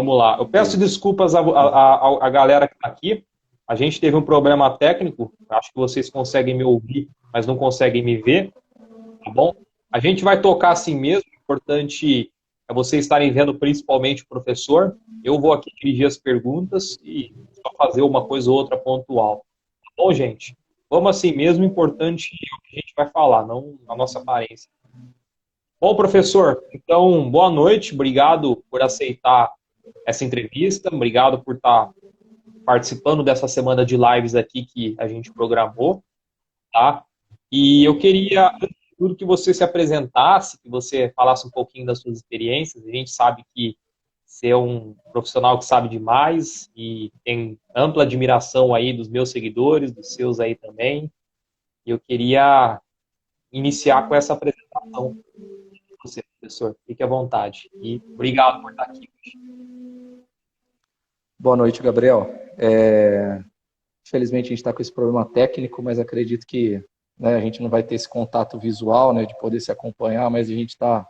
Vamos lá. Eu peço desculpas a galera que está aqui. A gente teve um problema técnico. Acho que vocês conseguem me ouvir, mas não conseguem me ver, tá bom? A gente vai tocar assim mesmo. O importante é vocês estarem vendo principalmente o professor. Eu vou aqui dirigir as perguntas e só fazer uma coisa ou outra pontual. Tá bom, gente? Vamos assim mesmo. O importante é o que a gente vai falar, não a nossa aparência. Bom, professor, então, boa noite. Obrigado por aceitar essa entrevista. Obrigado por estar participando dessa semana de lives aqui que a gente programou, tá? E eu queria, antes de tudo, que você se apresentasse, que você falasse um pouquinho das suas experiências. A gente sabe que você é um profissional que sabe demais e tem ampla admiração aí dos meus seguidores, dos seus aí também. E eu queria iniciar com essa apresentação de você, professor. Fique à vontade. E obrigado por estar aqui hoje. Boa noite, Gabriel. Infelizmente a gente está com esse problema técnico, mas acredito que, né, a gente não vai ter esse contato visual, né, de poder se acompanhar, mas a gente está,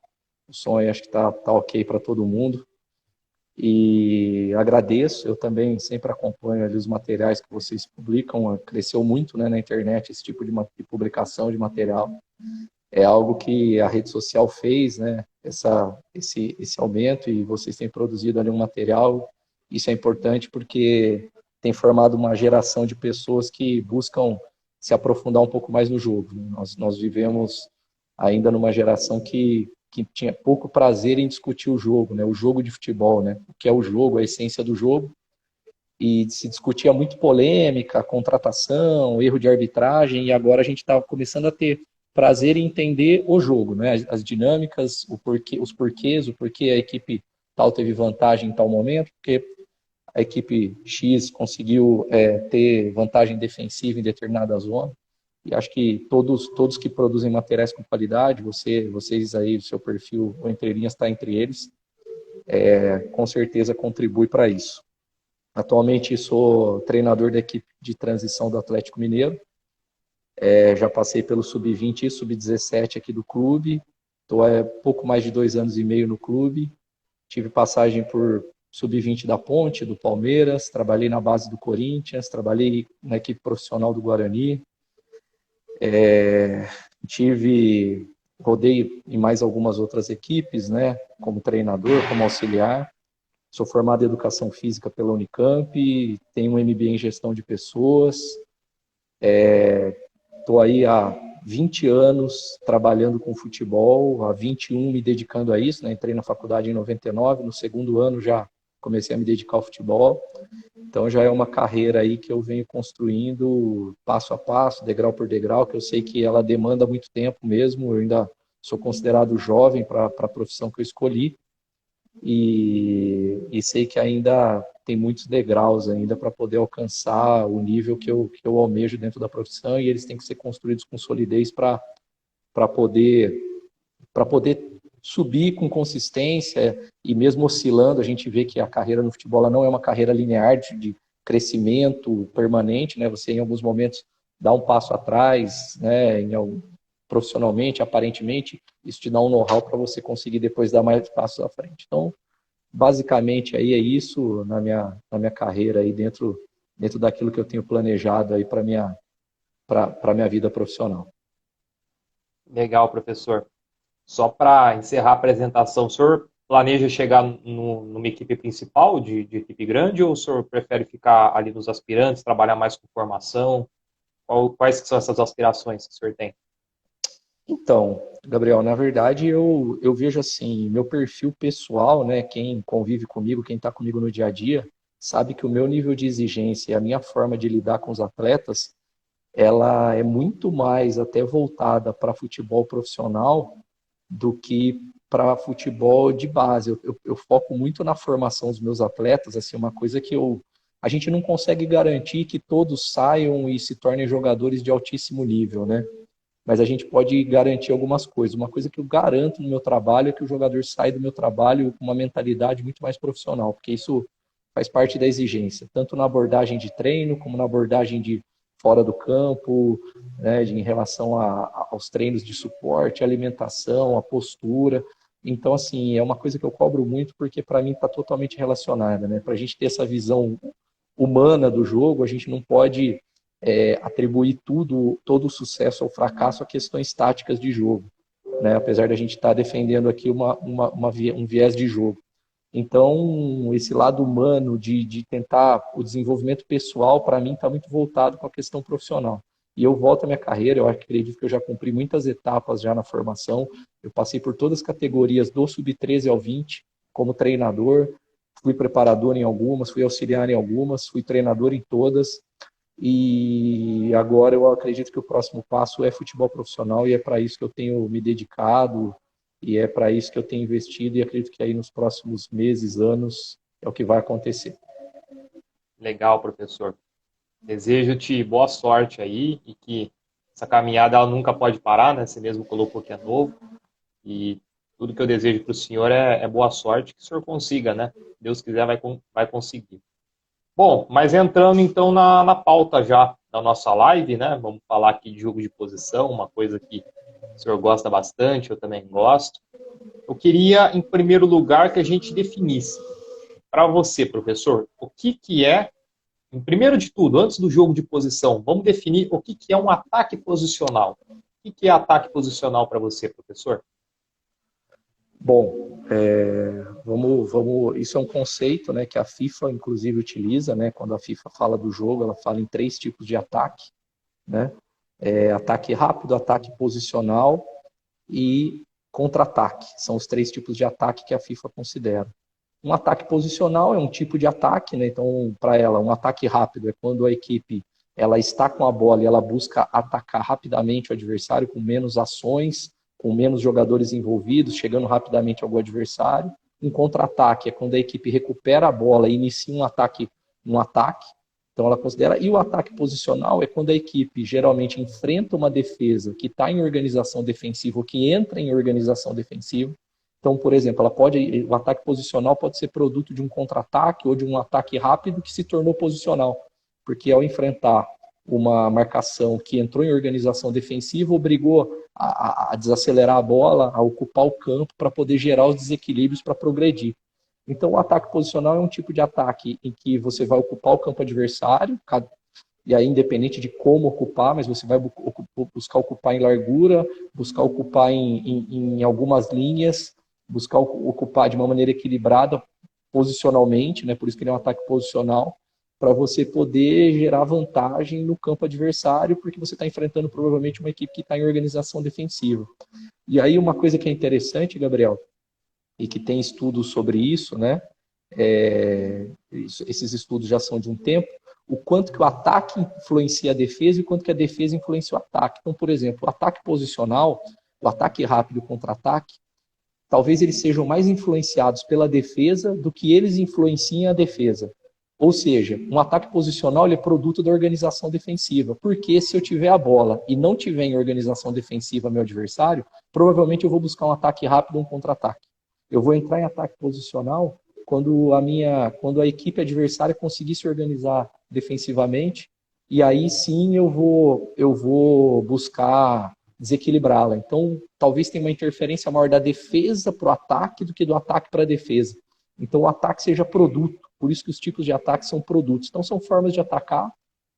o som aí acho que tá ok para todo mundo. E agradeço, eu também sempre acompanho ali os materiais que vocês publicam, cresceu muito, né, na internet esse tipo de publicação de material. É algo que a rede social fez, né, esse aumento, e vocês têm produzido ali um material. Isso é importante porque tem formado uma geração de pessoas que buscam se aprofundar um pouco mais no jogo. Nós vivemos ainda numa geração que tinha pouco prazer em discutir o jogo, né, o jogo de futebol, né, o que é o jogo, a essência do jogo, e se discutia muito polêmica, contratação, erro de arbitragem, e agora a gente está começando a ter prazer em entender o jogo, né? As dinâmicas, os porquês, o porquê a equipe tal teve vantagem em tal momento, porque a equipe X conseguiu ter vantagem defensiva em determinada zona. E acho que todos que produzem materiais com qualidade, vocês aí, o seu perfil, o Entre Linhas está entre eles, com certeza contribui para isso. Atualmente sou treinador da equipe de transição do Atlético Mineiro. Já passei pelo Sub-20 e Sub-17 aqui do clube. Estou há pouco mais de 2 anos e meio no clube. Tive passagem por Sub-20 da Ponte, do Palmeiras. Trabalhei na base do Corinthians. Trabalhei na equipe profissional do Guarani. Rodei em mais algumas outras equipes, né? Como treinador, como auxiliar. Sou formado em Educação Física pela Unicamp, tenho um MBA em Gestão de Pessoas. Estou aí há 20 anos trabalhando com futebol, há 21 me dedicando a isso, né? Entrei na faculdade em 99, no segundo ano já comecei a me dedicar ao futebol. Então já é uma carreira aí que eu venho construindo passo a passo, degrau por degrau, que eu sei que ela demanda muito tempo mesmo. Eu ainda sou considerado jovem para a profissão que eu escolhi, e sei que ainda tem muitos degraus ainda para poder alcançar o nível que eu almejo dentro da profissão, e eles têm que ser construídos com solidez para poder, poder subir com consistência. E mesmo oscilando, a gente vê que a carreira no futebol ela não é uma carreira linear de crescimento permanente, né? Você em alguns momentos dá um passo atrás, né? Profissionalmente, aparentemente, isso te dá um know-how para você conseguir depois dar mais passos à frente. Então, basicamente aí é isso na minha carreira aí dentro daquilo que eu tenho planejado aí para minha vida profissional. Legal, professor. Só para encerrar a apresentação, o senhor planeja chegar numa equipe principal, de equipe grande, ou o senhor prefere ficar ali nos aspirantes, trabalhar mais com formação? Quais que são essas aspirações que o senhor tem? Então, Gabriel, na verdade eu vejo assim, meu perfil pessoal, né, quem convive comigo, quem está comigo no dia a dia, sabe que o meu nível de exigência e a minha forma de lidar com os atletas, ela é muito mais até voltada para futebol profissional do que para futebol de base. Eu foco muito na formação dos meus atletas, assim, uma coisa que a gente não consegue garantir que todos saiam e se tornem jogadores de altíssimo nível, né? Mas a gente pode garantir algumas coisas. Uma coisa que eu garanto no meu trabalho é que o jogador sai do meu trabalho com uma mentalidade muito mais profissional, porque isso faz parte da exigência, tanto na abordagem de treino, como na abordagem de fora do campo, né, em relação aos treinos de suporte, alimentação, a postura. Então, assim, é uma coisa que eu cobro muito porque para mim está totalmente relacionada, né? Para a gente ter essa visão humana do jogo, a gente não pode atribuir todo o sucesso ou fracasso a questões táticas de jogo, né? Apesar de a gente estar defendendo aqui um viés de jogo. Então, esse lado humano de tentar o desenvolvimento pessoal, para mim, está muito voltado com a questão profissional. E eu volto à minha carreira, eu acredito que eu já cumpri muitas etapas já na formação. Eu passei por todas as categorias do sub-13 ao 20 como treinador, fui preparador em algumas, fui auxiliar em algumas, fui treinador em todas. E agora eu acredito que o próximo passo é futebol profissional e é para isso que eu tenho me dedicado e é para isso que eu tenho investido e acredito que aí nos próximos meses, anos, é o que vai acontecer. Legal, professor. Desejo-te boa sorte aí e que essa caminhada ela nunca pode parar, né? Você mesmo colocou que é novo. E tudo que eu desejo para o senhor é boa sorte, que o senhor consiga, né? Deus quiser, vai conseguir. Bom, mas entrando então na pauta já da nossa live, né? Vamos falar aqui de jogo de posição, uma coisa que o senhor gosta bastante, eu também gosto. Eu queria, em primeiro lugar, que a gente definisse para você, professor, o que é, em primeiro de tudo, antes do jogo de posição, vamos definir o que é um ataque posicional. O que é ataque posicional para você, professor? Bom, isso é um conceito, né, que a FIFA, inclusive, utiliza, né, quando a FIFA fala do jogo, ela fala em 3 tipos de ataque, né, ataque rápido, ataque posicional e contra-ataque. São os 3 tipos de ataque que a FIFA considera. Um ataque posicional é um tipo de ataque, né, então, para ela, um ataque rápido é quando a equipe ela está com a bola e ela busca atacar rapidamente o adversário com menos ações, com menos jogadores envolvidos, chegando rapidamente ao adversário. Um contra-ataque é quando a equipe recupera a bola e inicia um ataque. Então ela considera. E o ataque posicional é quando a equipe geralmente enfrenta uma defesa que está em organização defensiva ou que entra em organização defensiva. Então, por exemplo, o ataque posicional pode ser produto de um contra-ataque ou de um ataque rápido que se tornou posicional, porque ao enfrentar uma marcação que entrou em organização defensiva, obrigou a desacelerar a bola, a ocupar o campo para poder gerar os desequilíbrios para progredir. Então, o ataque posicional é um tipo de ataque em que você vai ocupar o campo adversário, e aí independente de como ocupar, mas você vai buscar ocupar em largura, buscar ocupar em algumas linhas, buscar ocupar de uma maneira equilibrada posicionalmente, né? Por isso que ele é um ataque posicional, para você poder gerar vantagem no campo adversário, porque você está enfrentando provavelmente uma equipe que está em organização defensiva. E aí uma coisa que é interessante, Gabriel, e que tem estudos sobre isso, né? Esses estudos já são de um tempo, o quanto que o ataque influencia a defesa e o quanto que a defesa influencia o ataque. Então, por exemplo, o ataque posicional, o ataque rápido e o contra-ataque, talvez eles sejam mais influenciados pela defesa do que eles influenciem a defesa. Ou seja, um ataque posicional ele é produto da organização defensiva. Porque se eu tiver a bola e não tiver em organização defensiva meu adversário, provavelmente eu vou buscar um ataque rápido ou um contra-ataque. Eu vou entrar em ataque posicional quando a equipe adversária conseguir se organizar defensivamente, e aí sim eu vou buscar desequilibrá-la. Então, talvez tenha uma interferência maior da defesa para o ataque do que do ataque para a defesa. Então, o ataque seja produto. Por isso que os tipos de ataque são produtos. Então, são formas de atacar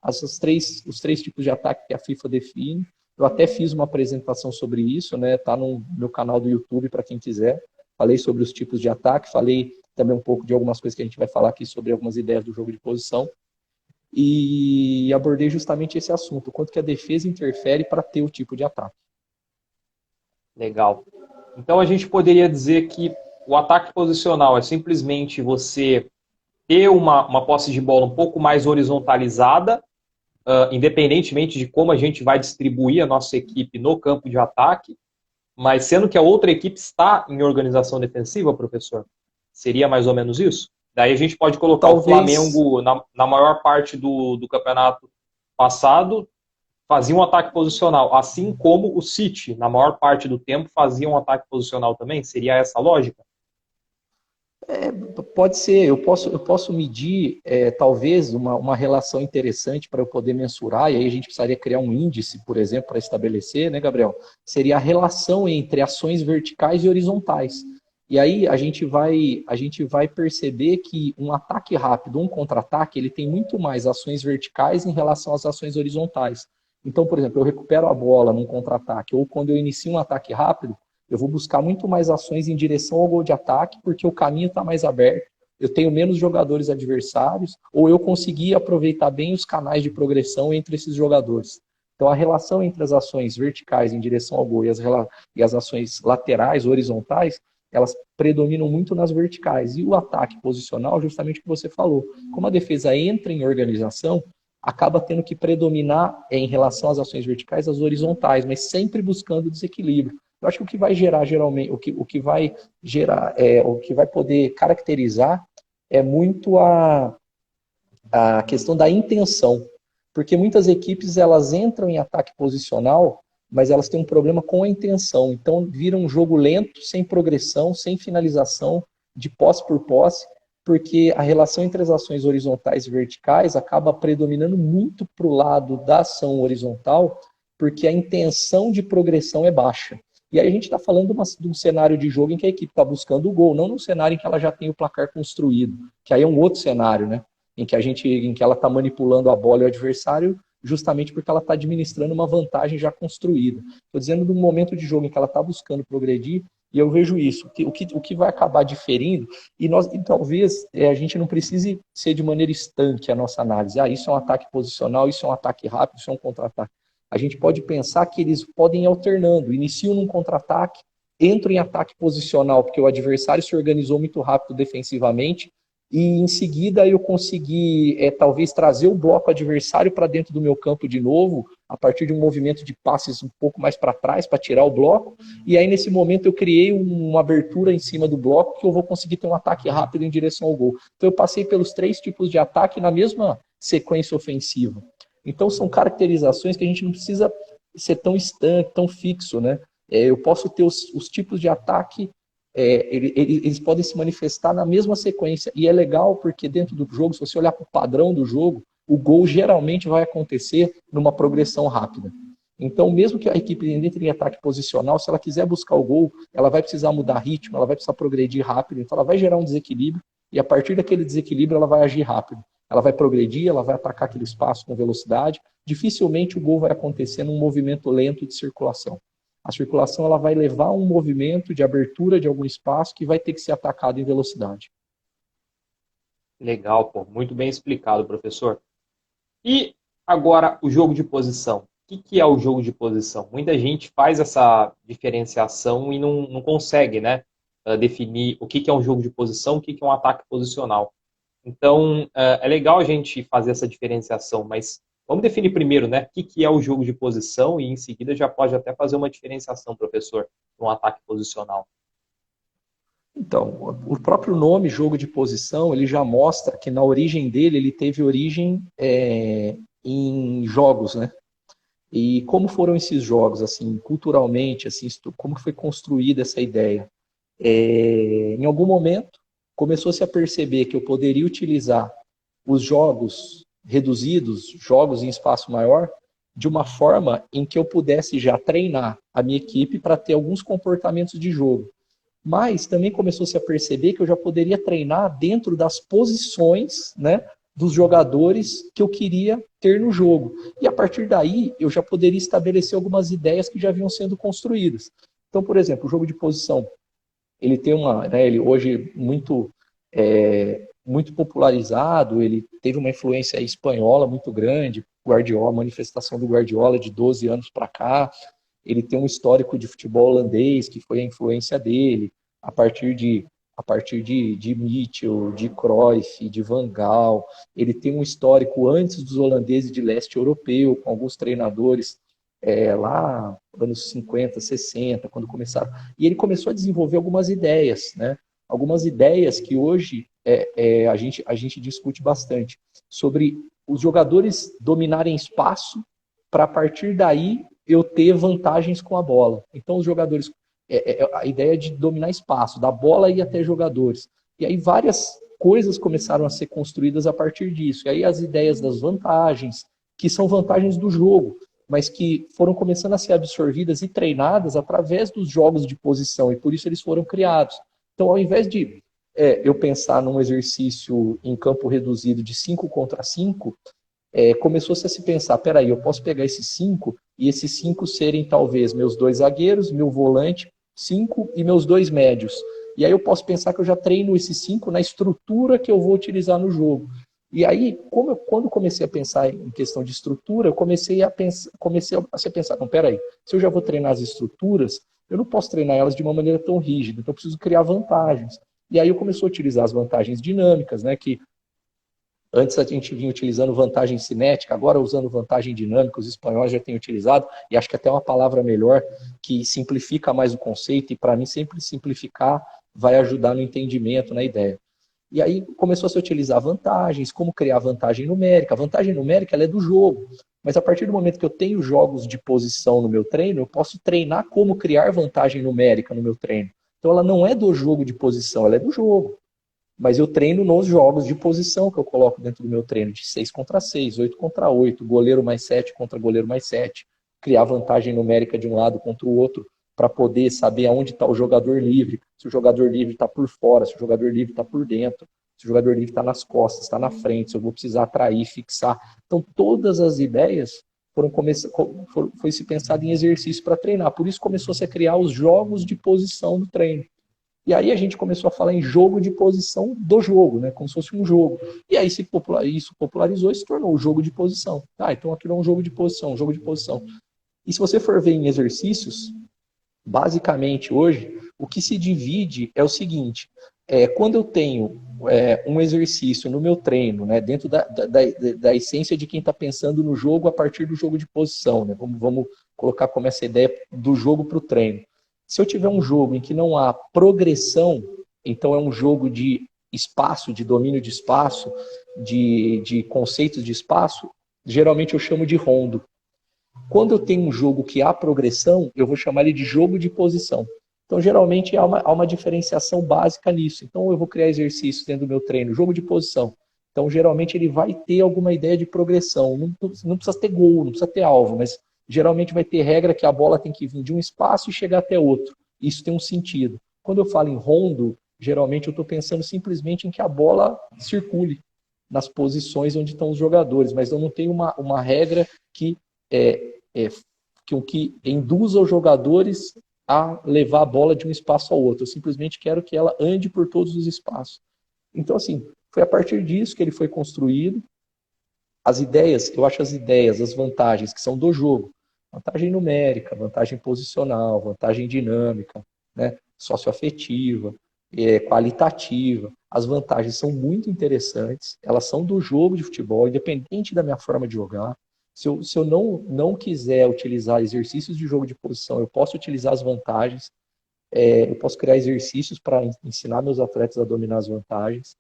os 3 tipos de ataque que a FIFA define. Eu até fiz uma apresentação sobre isso, né? Tá no meu canal do YouTube para quem quiser. Falei sobre os tipos de ataque, falei também um pouco de algumas coisas que a gente vai falar aqui sobre algumas ideias do jogo de posição. E abordei justamente esse assunto, o quanto que a defesa interfere para ter o tipo de ataque. Legal. Então a gente poderia dizer que o ataque posicional é simplesmente você ter uma posse de bola um pouco mais horizontalizada, independentemente de como a gente vai distribuir a nossa equipe no campo de ataque, mas sendo que a outra equipe está em organização defensiva, professor? Seria mais ou menos isso? Daí a gente pode colocar o Flamengo na maior parte do campeonato passado, fazia um ataque posicional, assim como o City, na maior parte do tempo, fazia um ataque posicional também? Seria essa a lógica? Pode ser, eu posso medir talvez uma relação interessante para eu poder mensurar, e aí a gente precisaria criar um índice, por exemplo, para estabelecer, né, Gabriel? Seria a relação entre ações verticais e horizontais. E aí a gente vai perceber que um ataque rápido, um contra-ataque, ele tem muito mais ações verticais em relação às ações horizontais. Então, por exemplo, eu recupero a bola num contra-ataque, ou quando eu inicio um ataque rápido, eu vou buscar muito mais ações em direção ao gol de ataque, porque o caminho está mais aberto, eu tenho menos jogadores adversários, ou eu consegui aproveitar bem os canais de progressão entre esses jogadores. Então, a relação entre as ações verticais em direção ao gol e as ações laterais, horizontais, elas predominam muito nas verticais. E o ataque posicional, justamente o que você falou, como a defesa entra em organização, acaba tendo que predominar em relação às ações verticais as horizontais, mas sempre buscando desequilíbrio. Eu acho que o que vai gerar geralmente, o que vai gerar, o que vai poder caracterizar é muito a questão da intenção, porque muitas equipes elas entram em ataque posicional, mas elas têm um problema com a intenção, então vira um jogo lento, sem progressão, sem finalização, de posse por posse, porque a relação entre as ações horizontais e verticais acaba predominando muito para o lado da ação horizontal, porque a intenção de progressão é baixa. E aí a gente está falando de um cenário de jogo em que a equipe está buscando o gol, não num cenário em que ela já tem o placar construído, que aí é um outro cenário, né? Em que ela está manipulando a bola e o adversário justamente porque ela está administrando uma vantagem já construída. Estou dizendo de um momento de jogo em que ela está buscando progredir, e eu vejo isso. O que vai acabar diferindo, e talvez a gente não precise ser de maneira estanque a nossa análise. Isso é um ataque posicional, isso é um ataque rápido, isso é um contra-ataque. A gente pode pensar que eles podem ir alternando. Iniciam num contra-ataque, entram em ataque posicional, porque o adversário se organizou muito rápido defensivamente, e em seguida eu consegui talvez trazer o bloco adversário para dentro do meu campo de novo, a partir de um movimento de passes um pouco mais para trás, para tirar o bloco, e aí nesse momento eu criei uma abertura em cima do bloco que eu vou conseguir ter um ataque rápido em direção ao gol. Então eu passei pelos 3 tipos de ataque na mesma sequência ofensiva. Então são caracterizações que a gente não precisa ser tão estanque, tão fixo, né? Eu posso ter os tipos de ataque, eles podem se manifestar na mesma sequência. E é legal porque dentro do jogo, se você olhar para o padrão do jogo, o gol geralmente vai acontecer numa progressão rápida. Então, mesmo que a equipe entre em ataque posicional, se ela quiser buscar o gol, ela vai precisar mudar ritmo, ela vai precisar progredir rápido, então ela vai gerar um desequilíbrio, e a partir daquele desequilíbrio ela vai agir rápido. Ela vai progredir, ela vai atacar aquele espaço com velocidade. Dificilmente o gol vai acontecer num movimento lento de circulação. A circulação ela vai levar a um movimento de abertura de algum espaço que vai ter que ser atacado em velocidade. Legal, pô. Muito bem explicado, professor. E agora o jogo de posição. O que é o jogo de posição? Muita gente faz essa diferenciação e não consegue, né, definir o que é um jogo de posição, o que é um ataque posicional. Então, é legal a gente fazer essa diferenciação, mas vamos definir primeiro, né, o que é o jogo de posição e em seguida já pode até fazer uma diferenciação, professor, para um ataque posicional. Então, o próprio nome jogo de posição, ele já mostra que na origem dele, ele teve origem em jogos, né? E como foram esses jogos, assim, culturalmente, assim, como foi construída essa ideia? Em algum momento, começou-se a perceber que eu poderia utilizar os jogos reduzidos, jogos em espaço maior, de uma forma em que eu pudesse já treinar a minha equipe para ter alguns comportamentos de jogo. Mas também começou-se a perceber que eu já poderia treinar dentro das posições, né, dos jogadores que eu queria ter no jogo. E a partir daí, eu já poderia estabelecer algumas ideias que já vinham sendo construídas. Então, por exemplo, o jogo de posição, ele tem ele hoje muito popularizado, ele teve uma influência espanhola muito grande, Guardiola, manifestação do Guardiola de 12 anos para cá, ele tem um histórico de futebol holandês, que foi a influência dele, a partir de Mitchell, de Cruyff, de Van Gaal. Ele tem um histórico antes dos holandeses de leste europeu, com alguns treinadores lá anos 50, 60, quando começaram. E ele começou a desenvolver algumas ideias, né? Algumas ideias que hoje a gente discute bastante, sobre os jogadores dominarem espaço para, a partir daí, eu ter vantagens com a bola. Então, os jogadores... a ideia de dominar espaço, da bola ir até jogadores. E aí várias coisas começaram a ser construídas a partir disso. E aí as ideias das vantagens, que são vantagens do jogo, mas que foram começando a ser absorvidas e treinadas através dos jogos de posição, e por isso eles foram criados. Então, ao invés de eu pensar num exercício em campo reduzido de 5 contra 5, começou-se a se pensar, peraí, eu posso pegar esses 5 e esses 5 serem talvez meus 2 zagueiros, meu volante, 5 e meus 2 médios. E aí eu posso pensar que eu já treino esses 5 na estrutura que eu vou utilizar no jogo. E aí, quando comecei a pensar em questão de estrutura, eu comecei a pensar, não, peraí, se eu já vou treinar as estruturas, eu não posso treinar elas de uma maneira tão rígida, então eu preciso criar vantagens. E aí eu comecei a utilizar as vantagens dinâmicas, né, que antes a gente vinha utilizando vantagem cinética, agora usando vantagem dinâmica, os espanhóis já têm utilizado, e acho que até uma palavra melhor, que simplifica mais o conceito, e para mim sempre simplificar vai ajudar no entendimento, na ideia. E aí começou a se utilizar vantagens, como criar vantagem numérica. A vantagem numérica ela é do jogo, mas a partir do momento que eu tenho jogos de posição no meu treino, eu posso treinar como criar vantagem numérica no meu treino. Então ela não é do jogo de posição, ela é do jogo. Mas eu treino nos jogos de posição que eu coloco dentro do meu treino, de 6 contra 6, 8 contra 8, goleiro mais 7 contra goleiro mais 7, criar vantagem numérica de um lado contra o outro, para poder saber aonde está o jogador livre, se o jogador livre está por fora, se o jogador livre está por dentro, se o jogador livre está nas costas, está na frente, se eu vou precisar atrair, fixar. Então, todas as ideias foi se pensado em exercício para treinar. Por isso começou-se a criar os jogos de posição do treino. E aí a gente começou a falar em jogo de posição do jogo, né? Como se fosse um jogo. E aí isso popularizou e se tornou o jogo de posição. Então aquilo é um jogo de posição, um jogo de posição. E se você for ver em exercícios, basicamente hoje, o que se divide é o seguinte, quando eu tenho um exercício no meu treino, né, dentro da essência de quem está pensando no jogo a partir do jogo de posição, né? Vamos colocar como essa ideia do jogo para o treino. Se eu tiver um jogo em que não há progressão, então é um jogo de espaço, de domínio de espaço, de conceitos de espaço, geralmente eu chamo de rondo. Quando eu tenho um jogo que há progressão, eu vou chamar ele de jogo de posição. Então, geralmente, há uma diferenciação básica nisso. Então, eu vou criar exercícios dentro do meu treino, jogo de posição. Então, geralmente, ele vai ter alguma ideia de progressão. Não precisa ter gol, não precisa ter alvo, mas geralmente vai ter regra que a bola tem que vir de um espaço e chegar até outro. Isso tem um sentido. Quando eu falo em rondo, geralmente eu estou pensando simplesmente em que a bola circule nas posições onde estão os jogadores, mas eu não tenho uma regra que induza os jogadores a levar a bola de um espaço ao outro. Eu simplesmente quero que ela ande por todos os espaços. Então, assim, foi a partir disso que ele foi construído. As ideias, eu acho as vantagens que são do jogo, vantagem numérica, vantagem posicional, vantagem dinâmica, né, socioafetiva, qualitativa. As vantagens são muito interessantes, elas são do jogo de futebol, independente da minha forma de jogar. Se eu não quiser utilizar exercícios de jogo de posição, eu posso utilizar as vantagens, eu posso criar exercícios para ensinar meus atletas a dominar as vantagens,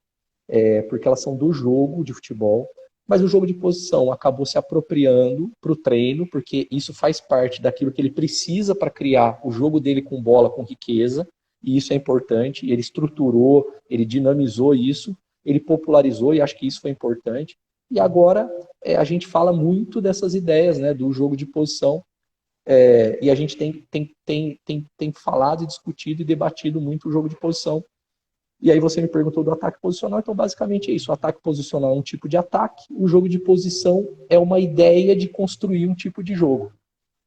porque elas são do jogo de futebol. Mas o jogo de posição acabou se apropriando para o treino, porque isso faz parte daquilo que ele precisa para criar o jogo dele com bola, com riqueza, e isso é importante. Ele estruturou, ele dinamizou isso, ele popularizou, e acho que isso foi importante. E agora a gente fala muito dessas ideias, né, do jogo de posição, e a gente tem falado, discutido e debatido muito o jogo de posição. E aí você me perguntou do ataque posicional, então basicamente é isso. O ataque posicional é um tipo de ataque, o jogo de posição é uma ideia de construir um tipo de jogo.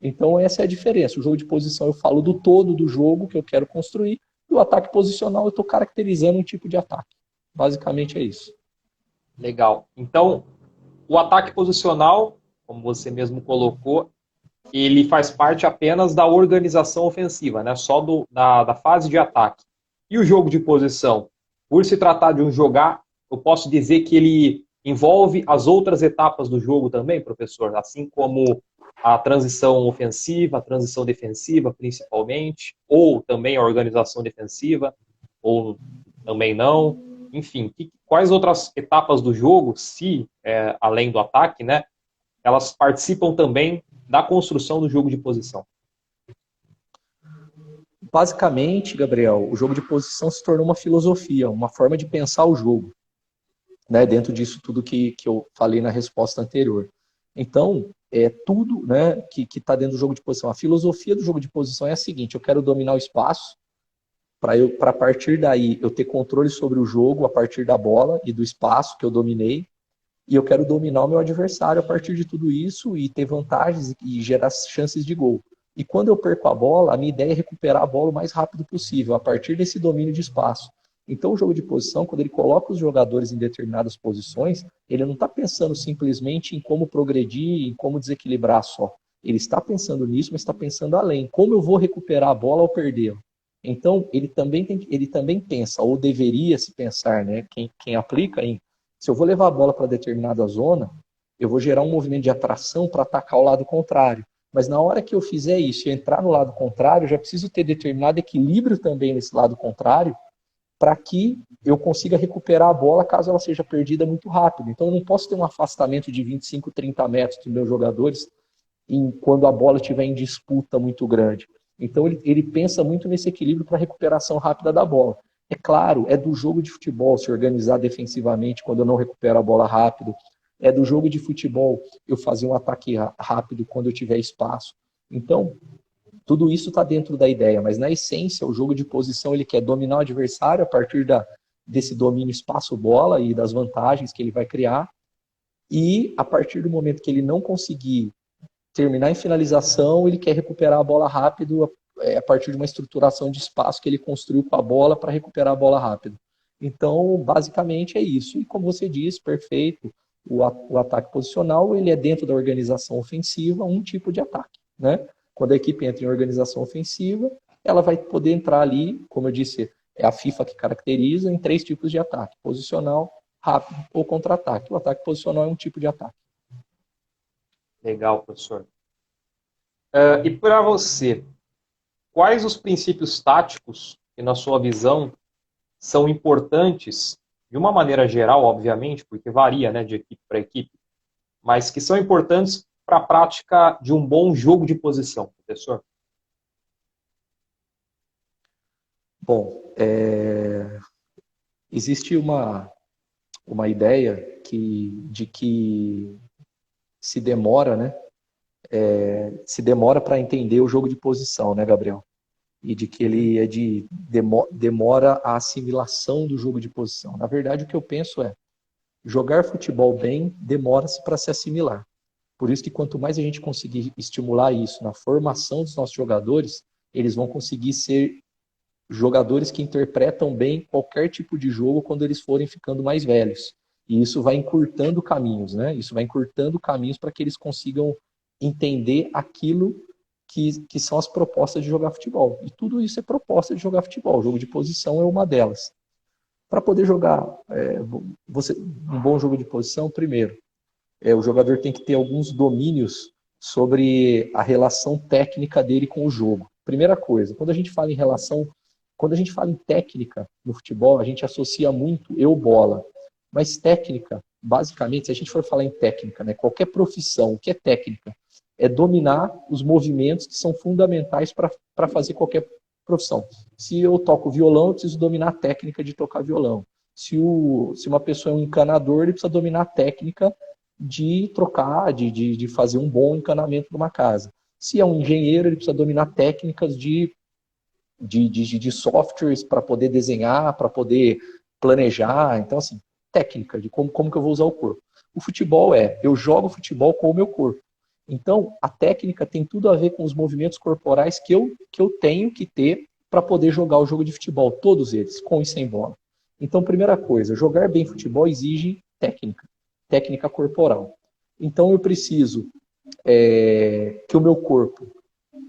Então essa é a diferença. O jogo de posição eu falo do todo do jogo que eu quero construir, e o ataque posicional eu estou caracterizando um tipo de ataque. Basicamente é isso. Legal. Então, o ataque posicional, como você mesmo colocou, ele faz parte apenas da organização ofensiva, né? Só da fase de ataque. E o jogo de posição? Por se tratar de um jogar, eu posso dizer que ele envolve as outras etapas do jogo também, professor? Assim como a transição ofensiva, a transição defensiva, principalmente, ou também a organização defensiva, ou também não. Enfim, quais outras etapas do jogo, se, além do ataque, né, elas participam também da construção do jogo de posição? Basicamente, Gabriel, o jogo de posição se tornou uma filosofia, uma forma de pensar o jogo, né, dentro disso tudo que eu falei na resposta anterior. Então, tudo, né, que está dentro do jogo de posição. A filosofia do jogo de posição é a seguinte: eu quero dominar o espaço. para a partir daí eu ter controle sobre o jogo a partir da bola e do espaço que eu dominei, e eu quero dominar o meu adversário a partir de tudo isso e ter vantagens e gerar chances de gol. E quando eu perco a bola, a minha ideia é recuperar a bola o mais rápido possível, a partir desse domínio de espaço. Então o jogo de posição, quando ele coloca os jogadores em determinadas posições, ele não está pensando simplesmente em como progredir, em como desequilibrar só. Ele está pensando nisso, mas está pensando além. Como eu vou recuperar a bola ao perdê-la? Então, ele também pensa, ou deveria se pensar, né? Quem aplica em, se eu vou levar a bola para determinada zona, eu vou gerar um movimento de atração para atacar o lado contrário. Mas na hora que eu fizer isso e entrar no lado contrário, eu já preciso ter determinado equilíbrio também nesse lado contrário, para que eu consiga recuperar a bola caso ela seja perdida muito rápido. Então, eu não posso ter um afastamento de 25, 30 metros dos meus jogadores quando a bola estiver em disputa muito grande. Então ele pensa muito nesse equilíbrio para a recuperação rápida da bola. É claro, é do jogo de futebol se organizar defensivamente quando eu não recupero a bola rápido. É do jogo de futebol eu fazer um ataque rápido quando eu tiver espaço. Então, tudo isso está dentro da ideia, mas na essência, o jogo de posição ele quer dominar o adversário a partir desse domínio espaço-bola e das vantagens que ele vai criar. E a partir do momento que ele não conseguir terminar em finalização, ele quer recuperar a bola rápido a partir de uma estruturação de espaço que ele construiu com a bola para recuperar a bola rápido. Então, basicamente é isso. E como você disse, perfeito, o ataque posicional ele é dentro da organização ofensiva um tipo de ataque, né? Quando a equipe entra em organização ofensiva, ela vai poder entrar ali, como eu disse, é a FIFA que caracteriza em 3 tipos de ataque: posicional, rápido ou contra-ataque. O ataque posicional é um tipo de ataque. Legal, professor. E para você, quais os princípios táticos que, na sua visão, são importantes, de uma maneira geral, obviamente, porque varia, né, de equipe para equipe, mas que são importantes para a prática de um bom jogo de posição, professor? Bom, existe uma ideia de que se demora, né? Se demora para entender o jogo de posição, né, Gabriel? E de que ele demora a assimilação do jogo de posição. Na verdade, o que eu penso é, jogar futebol bem demora-se para se assimilar. Por isso que quanto mais a gente conseguir estimular isso na formação dos nossos jogadores, eles vão conseguir ser jogadores que interpretam bem qualquer tipo de jogo quando eles forem ficando mais velhos. E isso vai encurtando caminhos, né? Isso vai encurtando caminhos para que eles consigam entender aquilo que são as propostas de jogar futebol. E tudo isso é proposta de jogar futebol. O jogo de posição é uma delas. Para poder jogar um bom jogo de posição, primeiro, o jogador tem que ter alguns domínios sobre a relação técnica dele com o jogo. Primeira coisa, quando a gente fala em técnica no futebol, a gente associa muito bola. Mas técnica, basicamente, se a gente for falar em técnica, né, qualquer profissão, o que é técnica? É dominar os movimentos que são fundamentais para fazer qualquer profissão. Se eu toco violão, eu preciso dominar a técnica de tocar violão. Se uma pessoa é um encanador, ele precisa dominar a técnica de trocar, de fazer um bom encanamento numa casa. Se é um engenheiro, ele precisa dominar técnicas de softwares para poder desenhar, para poder planejar. Então, assim, técnica de como que eu vou usar o corpo. O futebol eu jogo futebol com o meu corpo. Então, a técnica tem tudo a ver com os movimentos corporais que eu tenho que ter para poder jogar o jogo de futebol, todos eles, com e sem bola. Então, primeira coisa, jogar bem futebol exige técnica corporal. Então, eu preciso que o meu corpo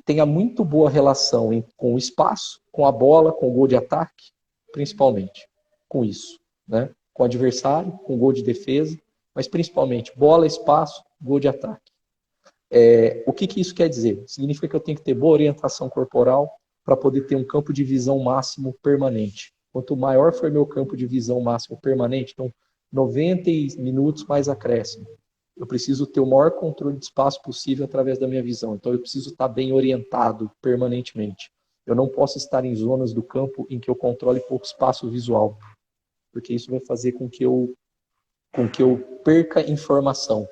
tenha muito boa relação com o espaço, com a bola, com o gol de ataque, principalmente com isso, né? Com o adversário, com o gol de defesa, mas principalmente bola, espaço, gol de ataque. O que isso quer dizer? Significa que eu tenho que ter boa orientação corporal para poder ter um campo de visão máximo permanente. Quanto maior for meu campo de visão máximo permanente, então 90 minutos mais acréscimo, eu preciso ter o maior controle de espaço possível através da minha visão. Então eu preciso estar bem orientado permanentemente. Eu não posso estar em zonas do campo em que eu controle pouco espaço visual, porque isso vai fazer com que eu perca informação.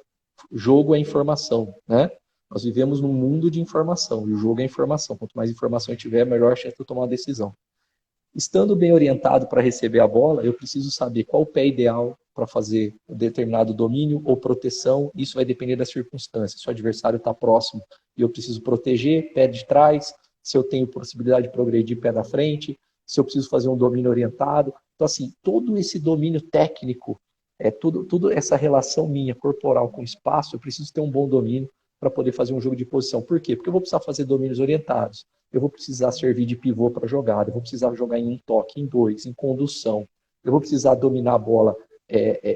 Jogo é informação, né? Nós vivemos num mundo de informação, e o jogo é informação. Quanto mais informação eu tiver, melhor a chance de eu tomar uma decisão. Estando bem orientado para receber a bola, eu preciso saber qual o pé ideal para fazer determinado domínio ou proteção. Isso vai depender das circunstâncias. Se o adversário está próximo e eu preciso proteger, pé de trás. Se eu tenho possibilidade de progredir, pé da frente. Se eu preciso fazer um domínio orientado. Então, assim, todo esse domínio técnico, tudo essa relação minha corporal com o espaço, eu preciso ter um bom domínio para poder fazer um jogo de posição. Por quê? Porque eu vou precisar fazer domínios orientados. Eu vou precisar servir de pivô para jogada. Eu vou precisar jogar em um toque, em dois, em condução. Eu vou precisar dominar a bola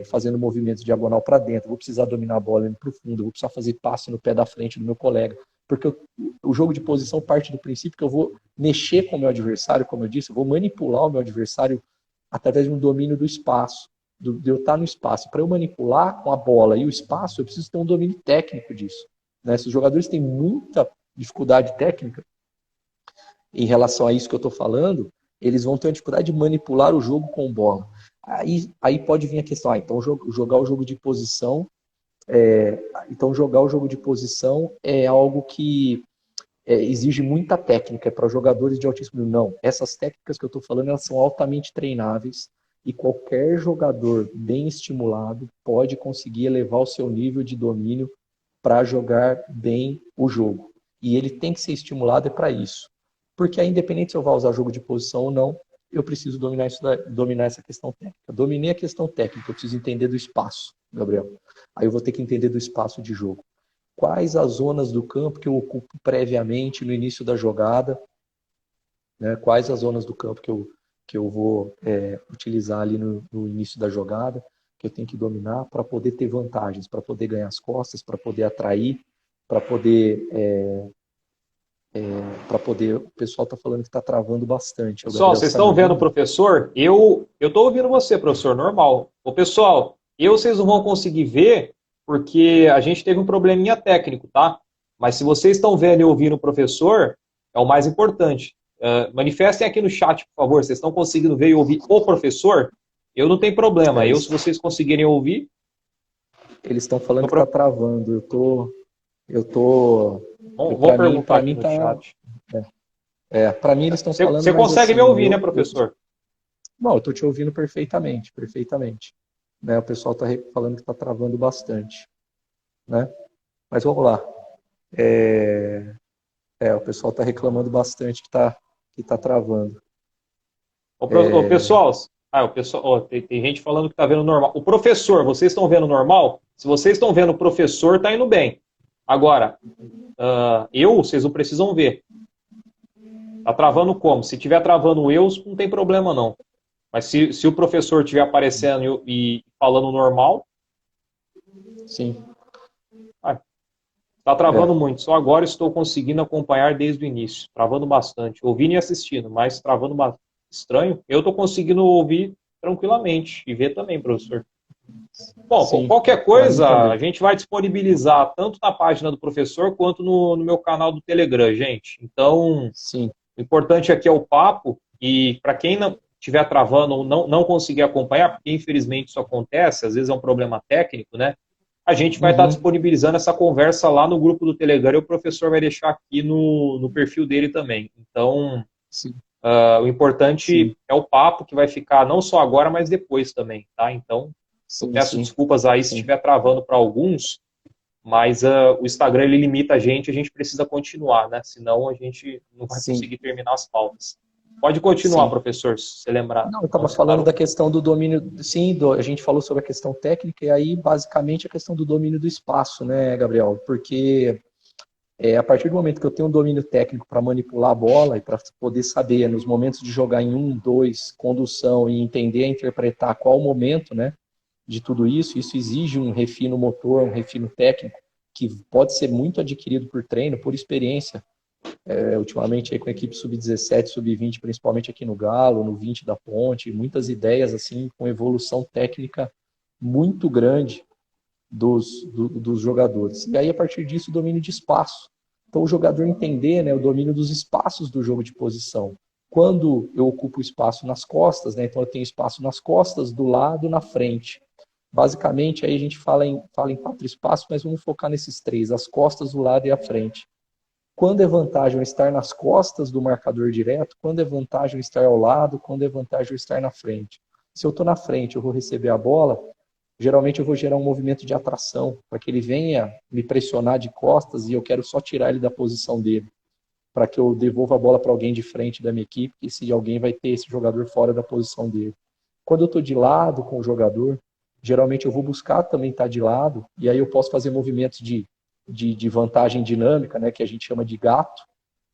fazendo movimentos diagonal para dentro. Eu vou precisar dominar a bola indo para o fundo. Eu vou precisar fazer passe no pé da frente do meu colega. Porque o jogo de posição parte do princípio que eu vou mexer com o meu adversário, como eu disse, eu vou manipular o meu adversário através de um domínio do espaço, de eu estar no espaço. Para eu manipular com a bola e o espaço, eu preciso ter um domínio técnico disso. Né? Se os jogadores têm muita dificuldade técnica em relação a isso que eu estou falando, eles vão ter uma dificuldade de manipular o jogo com bola. Aí pode vir a questão, então jogar o jogo de posição é algo que exige muita técnica para jogadores de altíssimo nível. Não, essas técnicas que eu estou falando, elas são altamente treináveis e qualquer jogador bem estimulado pode conseguir elevar o seu nível de domínio para jogar bem o jogo. E ele tem que ser estimulado para isso. Porque aí, independente se eu vou usar jogo de posição ou não, eu preciso dominar essa questão técnica. Dominei a questão técnica, eu preciso entender do espaço, Gabriel. Aí eu vou ter que entender do espaço de jogo. Quais as zonas do campo que eu ocupo previamente no início da jogada, né? Quais as zonas do campo que eu vou utilizar ali no início da jogada, que eu tenho que dominar para poder ter vantagens, para poder ganhar as costas, para poder atrair, para poder... o pessoal está falando que está travando bastante. Pessoal, vocês estão vendo o professor? Eu estou ouvindo você, professor, normal. Ô, pessoal, vocês não vão conseguir ver porque a gente teve um probleminha técnico, tá? Mas se vocês estão vendo e ouvindo o professor, é o mais importante. Manifestem aqui no chat, por favor. Vocês estão conseguindo ver e ouvir o professor? Eu não tenho problema. Se vocês conseguirem ouvir... Eles estão falando que está travando. Vou perguntar aqui no chat. Para mim eles estão falando... Você consegue me ouvir, né, professor? Não, eu estou te ouvindo perfeitamente. Né? O pessoal está falando que está travando bastante. Né? Mas vamos lá. O pessoal está reclamando bastante que está travando. Pessoal, tem gente falando que está vendo normal. O professor, vocês estão vendo normal? Se vocês estão vendo o professor, está indo bem. Agora, vocês não precisam ver. Tá travando como? Se tiver travando não tem problema não. Mas se o professor estiver aparecendo e falando normal... Sim. Tá travando muito. Só agora estou conseguindo acompanhar desde o início. Travando bastante. Ouvindo e assistindo, mas travando bastante. Estranho. Eu estou conseguindo ouvir tranquilamente. E ver também, professor. Bom, sim, qualquer coisa a gente vai disponibilizar tanto na página do professor quanto no meu canal do Telegram, gente. Então, sim. O importante aqui é o papo. E para quem não estiver travando ou não conseguir acompanhar, porque infelizmente isso acontece, às vezes é um problema técnico, né? A gente vai estar disponibilizando essa conversa lá no grupo do Telegram e o professor vai deixar aqui no perfil dele também. Então, o importante é o papo que vai ficar não só agora, mas depois também, tá? Então, eu peço desculpas aí se estiver travando para alguns, mas o Instagram ele limita a gente precisa continuar, né? Senão a gente não vai conseguir terminar as pautas. Pode continuar, professor, se você lembrar. Não, eu estava falando da questão do domínio, a gente falou sobre a questão técnica e aí basicamente a questão do domínio do espaço, né, Gabriel? Porque a partir do momento que eu tenho um domínio técnico para manipular a bola e para poder saber nos momentos de jogar em 1, 2, condução e entender e interpretar qual o momento, né, de tudo isso exige um refino motor, um refino técnico que pode ser muito adquirido por treino, por experiência. Ultimamente aí com a equipe sub-17, sub-20, principalmente aqui no Galo, no 20 da Ponte, muitas ideias assim com evolução técnica muito grande dos jogadores. E aí a partir disso o domínio de espaço. Então o jogador entender, né, o domínio dos espaços do jogo de posição. Quando eu ocupo o espaço nas costas, né, então eu tenho espaço nas costas, do lado, na frente. Basicamente aí a gente fala em 4 espaços, mas vamos focar nesses 3, as costas, o lado e a frente. quando é vantagem eu estar nas costas do marcador direto, quando é vantagem eu estar ao lado, quando é vantagem eu estar na frente. Se eu estou na frente, eu vou receber a bola, geralmente eu vou gerar um movimento de atração, para que ele venha me pressionar de costas e eu quero só tirar ele da posição dele, para que eu devolva a bola para alguém de frente da minha equipe, e se alguém vai ter esse jogador fora da posição dele. Quando eu estou de lado com o jogador, geralmente eu vou buscar também estar de lado, e aí eu posso fazer movimentos de vantagem dinâmica, né, que a gente chama de gato,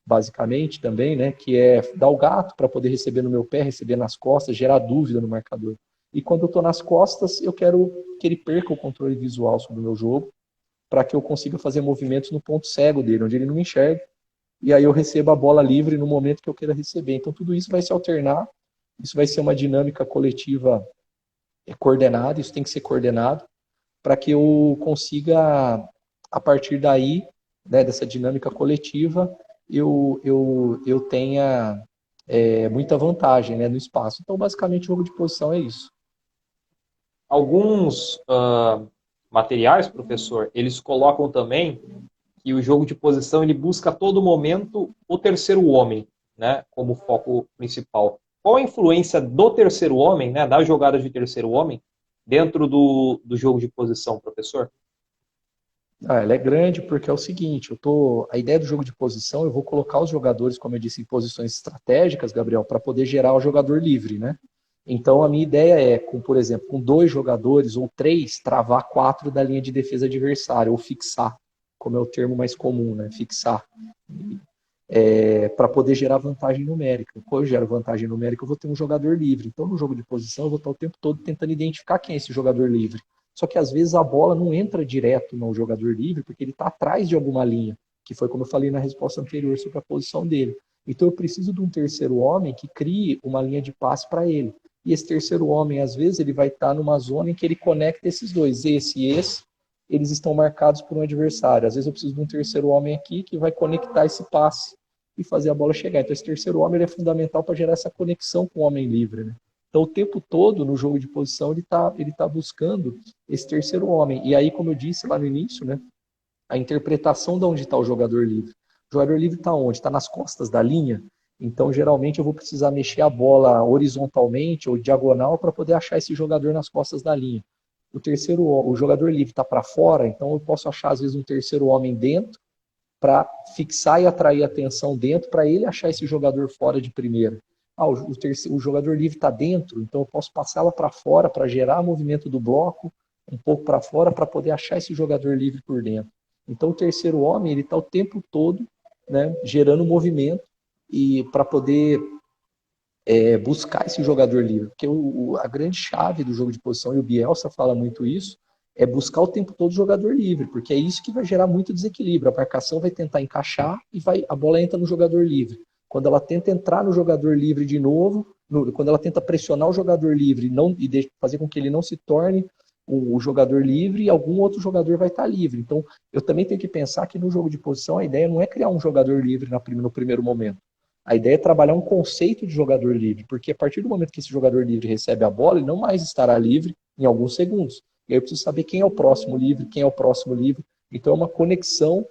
basicamente também, né, que é dar o gato para poder receber no meu pé, receber nas costas, gerar dúvida no marcador. E quando eu estou nas costas, eu quero que ele perca o controle visual sobre o meu jogo, para que eu consiga fazer movimentos no ponto cego dele, onde ele não me enxerga, e aí eu recebo a bola livre no momento que eu queira receber. Então tudo isso vai se alternar, isso vai ser uma dinâmica coletiva coordenada, isso tem que ser coordenado, para que eu consiga, a partir daí, né, dessa dinâmica coletiva, eu tenha muita vantagem, né, no espaço. Então, basicamente, o jogo de posição é isso. Alguns materiais, professor, eles colocam também que o jogo de posição ele busca a todo momento o terceiro homem, né, como foco principal. Qual a influência do terceiro homem, né, das jogadas de terceiro homem, dentro do jogo de posição, professor? Ela é grande porque é o seguinte, a ideia do jogo de posição, eu vou colocar os jogadores, como eu disse, em posições estratégicas, Gabriel, para poder gerar o jogador livre, né? Então a minha ideia é, por exemplo, com 2 jogadores ou 3, travar 4 da linha de defesa adversária, ou fixar, como é o termo mais comum, né? Fixar. Para poder gerar vantagem numérica. Quando eu gero vantagem numérica, eu vou ter um jogador livre. Então, no jogo de posição, eu vou estar o tempo todo tentando identificar quem é esse jogador livre. Só que, às vezes, a bola não entra direto no jogador livre, porque ele está atrás de alguma linha, que foi como eu falei na resposta anterior sobre a posição dele. Então, eu preciso de um terceiro homem que crie uma linha de passe para ele. E esse terceiro homem, às vezes, ele vai estar numa zona em que ele conecta esses dois, esse e esse, eles estão marcados por um adversário. Às vezes, eu preciso de um terceiro homem aqui que vai conectar esse passe e fazer a bola chegar. Então, esse terceiro homem ele é fundamental para gerar essa conexão com o homem livre, né? Então, o tempo todo, no jogo de posição, ele tá buscando esse terceiro homem. E aí, como eu disse lá no início, né, a interpretação de onde está o jogador livre. O jogador livre está onde? Está nas costas da linha. Então, geralmente, eu vou precisar mexer a bola horizontalmente ou diagonal para poder achar esse jogador nas costas da linha. O jogador livre está para fora, então eu posso achar, às vezes, um terceiro homem dentro, para fixar e atrair atenção dentro, para ele achar esse jogador fora de primeira. O jogador livre está dentro, então eu posso passá-la para fora para gerar movimento do bloco, um pouco para fora, para poder achar esse jogador livre por dentro. Então o terceiro homem ele está o tempo todo, né, gerando movimento e para poder buscar esse jogador livre. Porque a grande chave do jogo de posição, e o Bielsa fala muito isso, é buscar o tempo todo o jogador livre, porque é isso que vai gerar muito desequilíbrio. A marcação vai tentar encaixar e a bola entra no jogador livre. Quando ela tenta entrar no jogador livre de novo, quando ela tenta pressionar o jogador livre e fazer com que ele não se torne o jogador livre, algum outro jogador vai estar livre. Então, eu também tenho que pensar que no jogo de posição a ideia não é criar um jogador livre no primeiro momento. A ideia é trabalhar um conceito de jogador livre, porque a partir do momento que esse jogador livre recebe a bola, ele não mais estará livre em alguns segundos. E aí eu preciso saber quem é o próximo livre, quem é o próximo livre. Então é uma conexão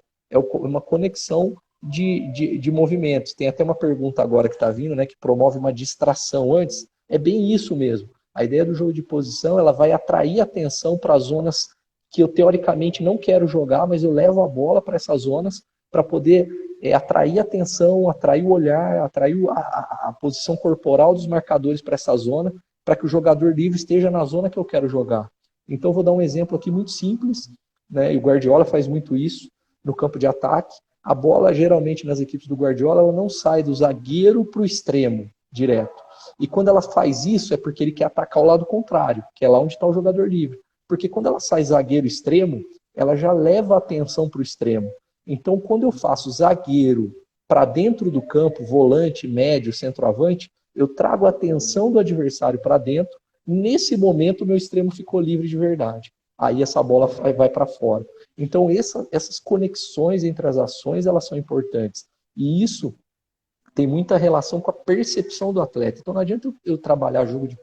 de movimentos. Tem até uma pergunta agora que está vindo, né, que promove uma distração antes. É bem isso mesmo. A ideia do jogo de posição, ela vai atrair atenção para zonas que eu teoricamente não quero jogar, mas eu levo a bola para essas zonas para poder atrair atenção, atrair o olhar, atrair a posição corporal dos marcadores para essa zona, para que o jogador livre esteja na zona que eu quero jogar. Então, eu vou dar um exemplo aqui muito simples, né? E o Guardiola faz muito isso no campo de ataque. A bola, geralmente, nas equipes do Guardiola, ela não sai do zagueiro para o extremo, direto. E quando ela faz isso, é porque ele quer atacar o lado contrário, que é lá onde está o jogador livre. Porque quando ela sai zagueiro-extremo, ela já leva a atenção para o extremo. Então, quando eu faço zagueiro para dentro do campo, volante, médio, centroavante, eu trago a atenção do adversário para dentro. Nesse momento, o meu extremo ficou livre de verdade. Aí essa bola vai para fora. Então, essas conexões entre as ações, elas são importantes. E isso tem muita relação com a percepção do atleta. Então, não adianta eu trabalhar jogo de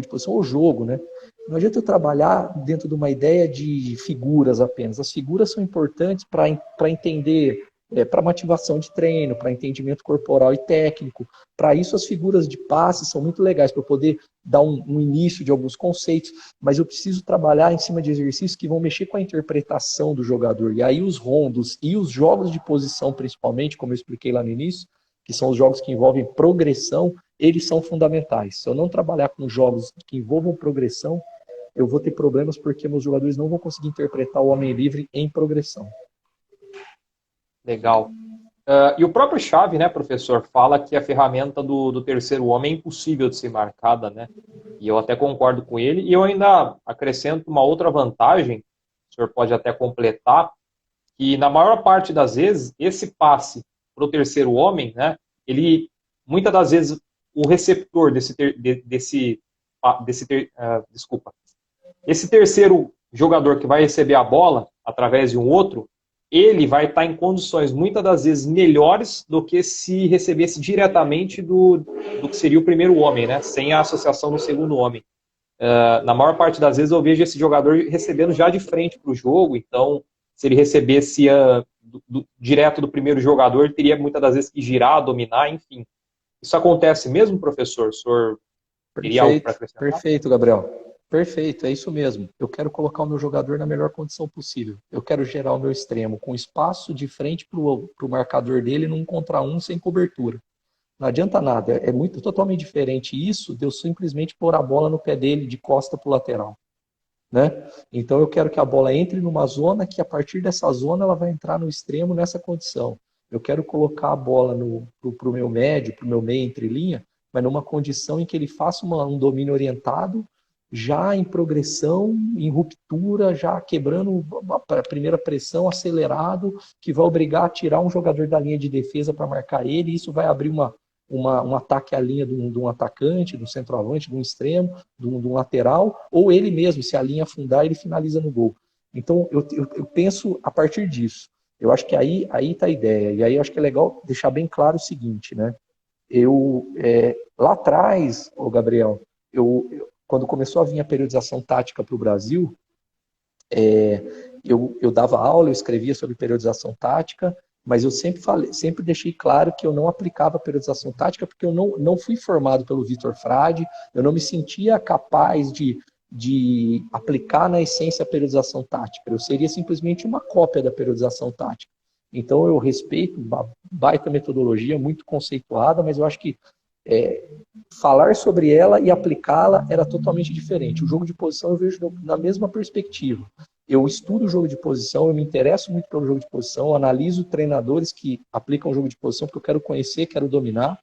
posição ou jogo, né? Não adianta eu trabalhar dentro de uma ideia de figuras apenas. As figuras são importantes para entender para motivação de treino, para entendimento corporal e técnico. Para isso, as figuras de passe são muito legais, para eu poder dar um início de alguns conceitos, mas eu preciso trabalhar em cima de exercícios que vão mexer com a interpretação do jogador. E aí os rondos e os jogos de posição, principalmente, como eu expliquei lá no início, que são os jogos que envolvem progressão, eles são fundamentais. Se eu não trabalhar com jogos que envolvam progressão, eu vou ter problemas porque meus jogadores não vão conseguir interpretar o homem livre em progressão. Legal. E o próprio Xavi, né, professor, fala que a ferramenta do terceiro homem é impossível de ser marcada, né? E eu até concordo com ele. E eu ainda acrescento uma outra vantagem, o senhor pode até completar, que na maior parte das vezes, esse passe para o terceiro homem, né, ele, muitas das vezes, o receptor esse terceiro jogador que vai receber a bola através de um outro, ele vai estar em condições, muitas das vezes, melhores do que se recebesse diretamente do que seria o primeiro homem, né? Sem a associação do segundo homem. Na maior parte das vezes eu vejo esse jogador recebendo já de frente para o jogo, então se ele recebesse direto do primeiro jogador, ele teria muitas das vezes que girar, dominar, enfim. Isso acontece mesmo, professor? O senhor teria algo para acrescentar? Perfeito, Gabriel. Perfeito, é isso mesmo. Eu quero colocar o meu jogador na melhor condição possível. Eu quero gerar o meu extremo com espaço de frente para o marcador dele num contra um sem cobertura. Não adianta nada, é totalmente diferente isso de eu simplesmente pôr a bola no pé dele de costa para o lateral. Né? Então eu quero que a bola entre numa zona que a partir dessa zona ela vai entrar no extremo nessa condição. Eu quero colocar a bola para o meu médio, para o meu meio entre linha, mas numa condição em que ele faça um domínio orientado, já em progressão, em ruptura, já quebrando a primeira pressão, acelerado, que vai obrigar a tirar um jogador da linha de defesa para marcar ele, e isso vai abrir um ataque à linha de um atacante, de um centroavante, de um extremo, de um lateral, ou ele mesmo, se a linha afundar, ele finaliza no gol. Então, eu penso a partir disso. Eu acho que aí está a ideia. E aí eu acho que é legal deixar bem claro o seguinte, né? Lá atrás, Gabriel, quando começou a vir a periodização tática para o Brasil, eu dava aula, eu escrevia sobre periodização tática, mas eu sempre deixei claro que eu não aplicava periodização tática porque eu não fui formado pelo Vitor Frade, eu não me sentia capaz de aplicar na essência a periodização tática. Eu seria simplesmente uma cópia da periodização tática. Então eu respeito uma baita metodologia, muito conceituada, mas eu acho que falar sobre ela e aplicá-la era totalmente diferente. O jogo de posição eu vejo na mesma perspectiva. Eu estudo o jogo de posição, eu me interesso muito pelo jogo de posição, analiso treinadores que aplicam o jogo de posição, porque eu quero conhecer, quero dominar,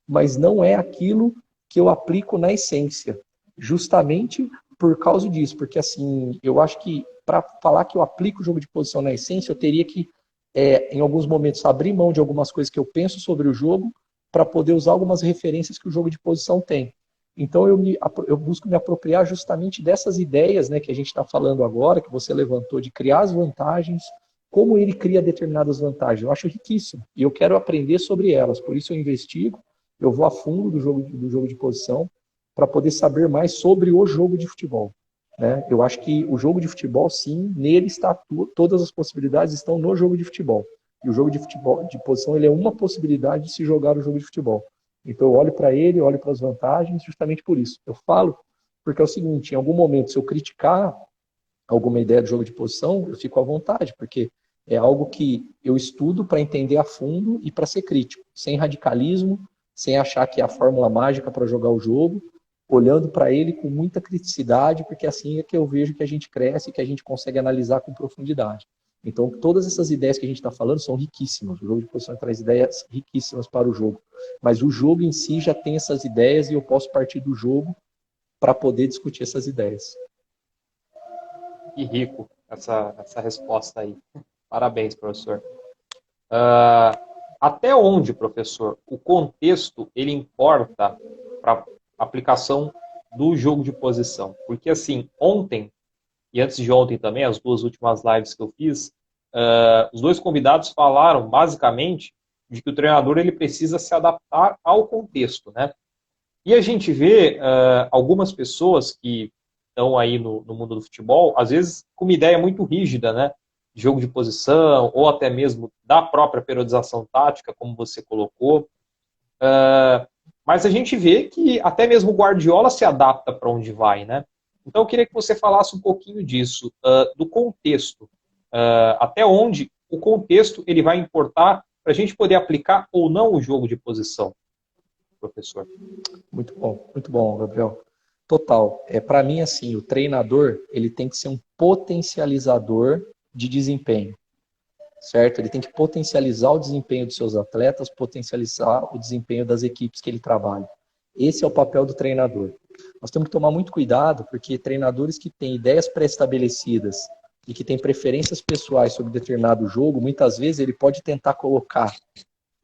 mas não é aquilo que eu aplico na essência. Justamente por causa disso, porque assim, eu acho que para falar que eu aplico o jogo de posição na essência, eu teria que, em alguns momentos, abrir mão de algumas coisas que eu penso sobre o jogo para poder usar algumas referências que o jogo de posição tem. Então eu busco me apropriar justamente dessas ideias, né, que a gente está falando agora, que você levantou, de criar as vantagens, como ele cria determinadas vantagens. Eu acho riquíssimo e eu quero aprender sobre elas. Por isso eu investigo, eu vou a fundo do jogo de posição para poder saber mais sobre o jogo de futebol. Né? Eu acho que o jogo de futebol, sim, nele está todas as possibilidades estão no jogo de futebol. E o jogo de futebol de posição ele é uma possibilidade de se jogar o jogo de futebol. Então eu olho para ele, olho para as vantagens, justamente por isso. Eu falo porque é o seguinte, em algum momento, se eu criticar alguma ideia do jogo de posição, eu fico à vontade, porque é algo que eu estudo para entender a fundo e para ser crítico, sem radicalismo, sem achar que é a fórmula mágica para jogar o jogo, olhando para ele com muita criticidade, porque assim é que eu vejo que a gente cresce e que a gente consegue analisar com profundidade. Então, todas essas ideias que a gente está falando são riquíssimas. O jogo de posição traz ideias riquíssimas para o jogo. Mas o jogo em si já tem essas ideias e eu posso partir do jogo para poder discutir essas ideias. Que rico essa resposta aí. Parabéns, professor. Até onde, professor, o contexto ele importa para a aplicação do jogo de posição? Porque, assim, ontem, e antes de ontem também, as duas últimas lives que eu fiz, os dois convidados falaram, basicamente, de que o treinador ele precisa se adaptar ao contexto, né? E a gente vê algumas pessoas que estão aí no mundo do futebol, às vezes com uma ideia muito rígida, né? jogo de posição, ou até mesmo da própria periodização tática, como você colocou. Mas a gente vê que até mesmo o Guardiola se adapta para onde vai, né? Então eu queria que você falasse um pouquinho disso, do contexto, até onde o contexto ele vai importar para a gente poder aplicar ou não o jogo de posição, professor. Muito bom, Gabriel. Total. Para mim, assim, o treinador ele tem que ser um potencializador de desempenho, certo? Ele tem que potencializar o desempenho dos seus atletas, potencializar o desempenho das equipes que ele trabalha. Esse é o papel do treinador. Nós temos que tomar muito cuidado, porque treinadores que têm ideias pré-estabelecidas e que têm preferências pessoais sobre determinado jogo, muitas vezes ele pode tentar colocar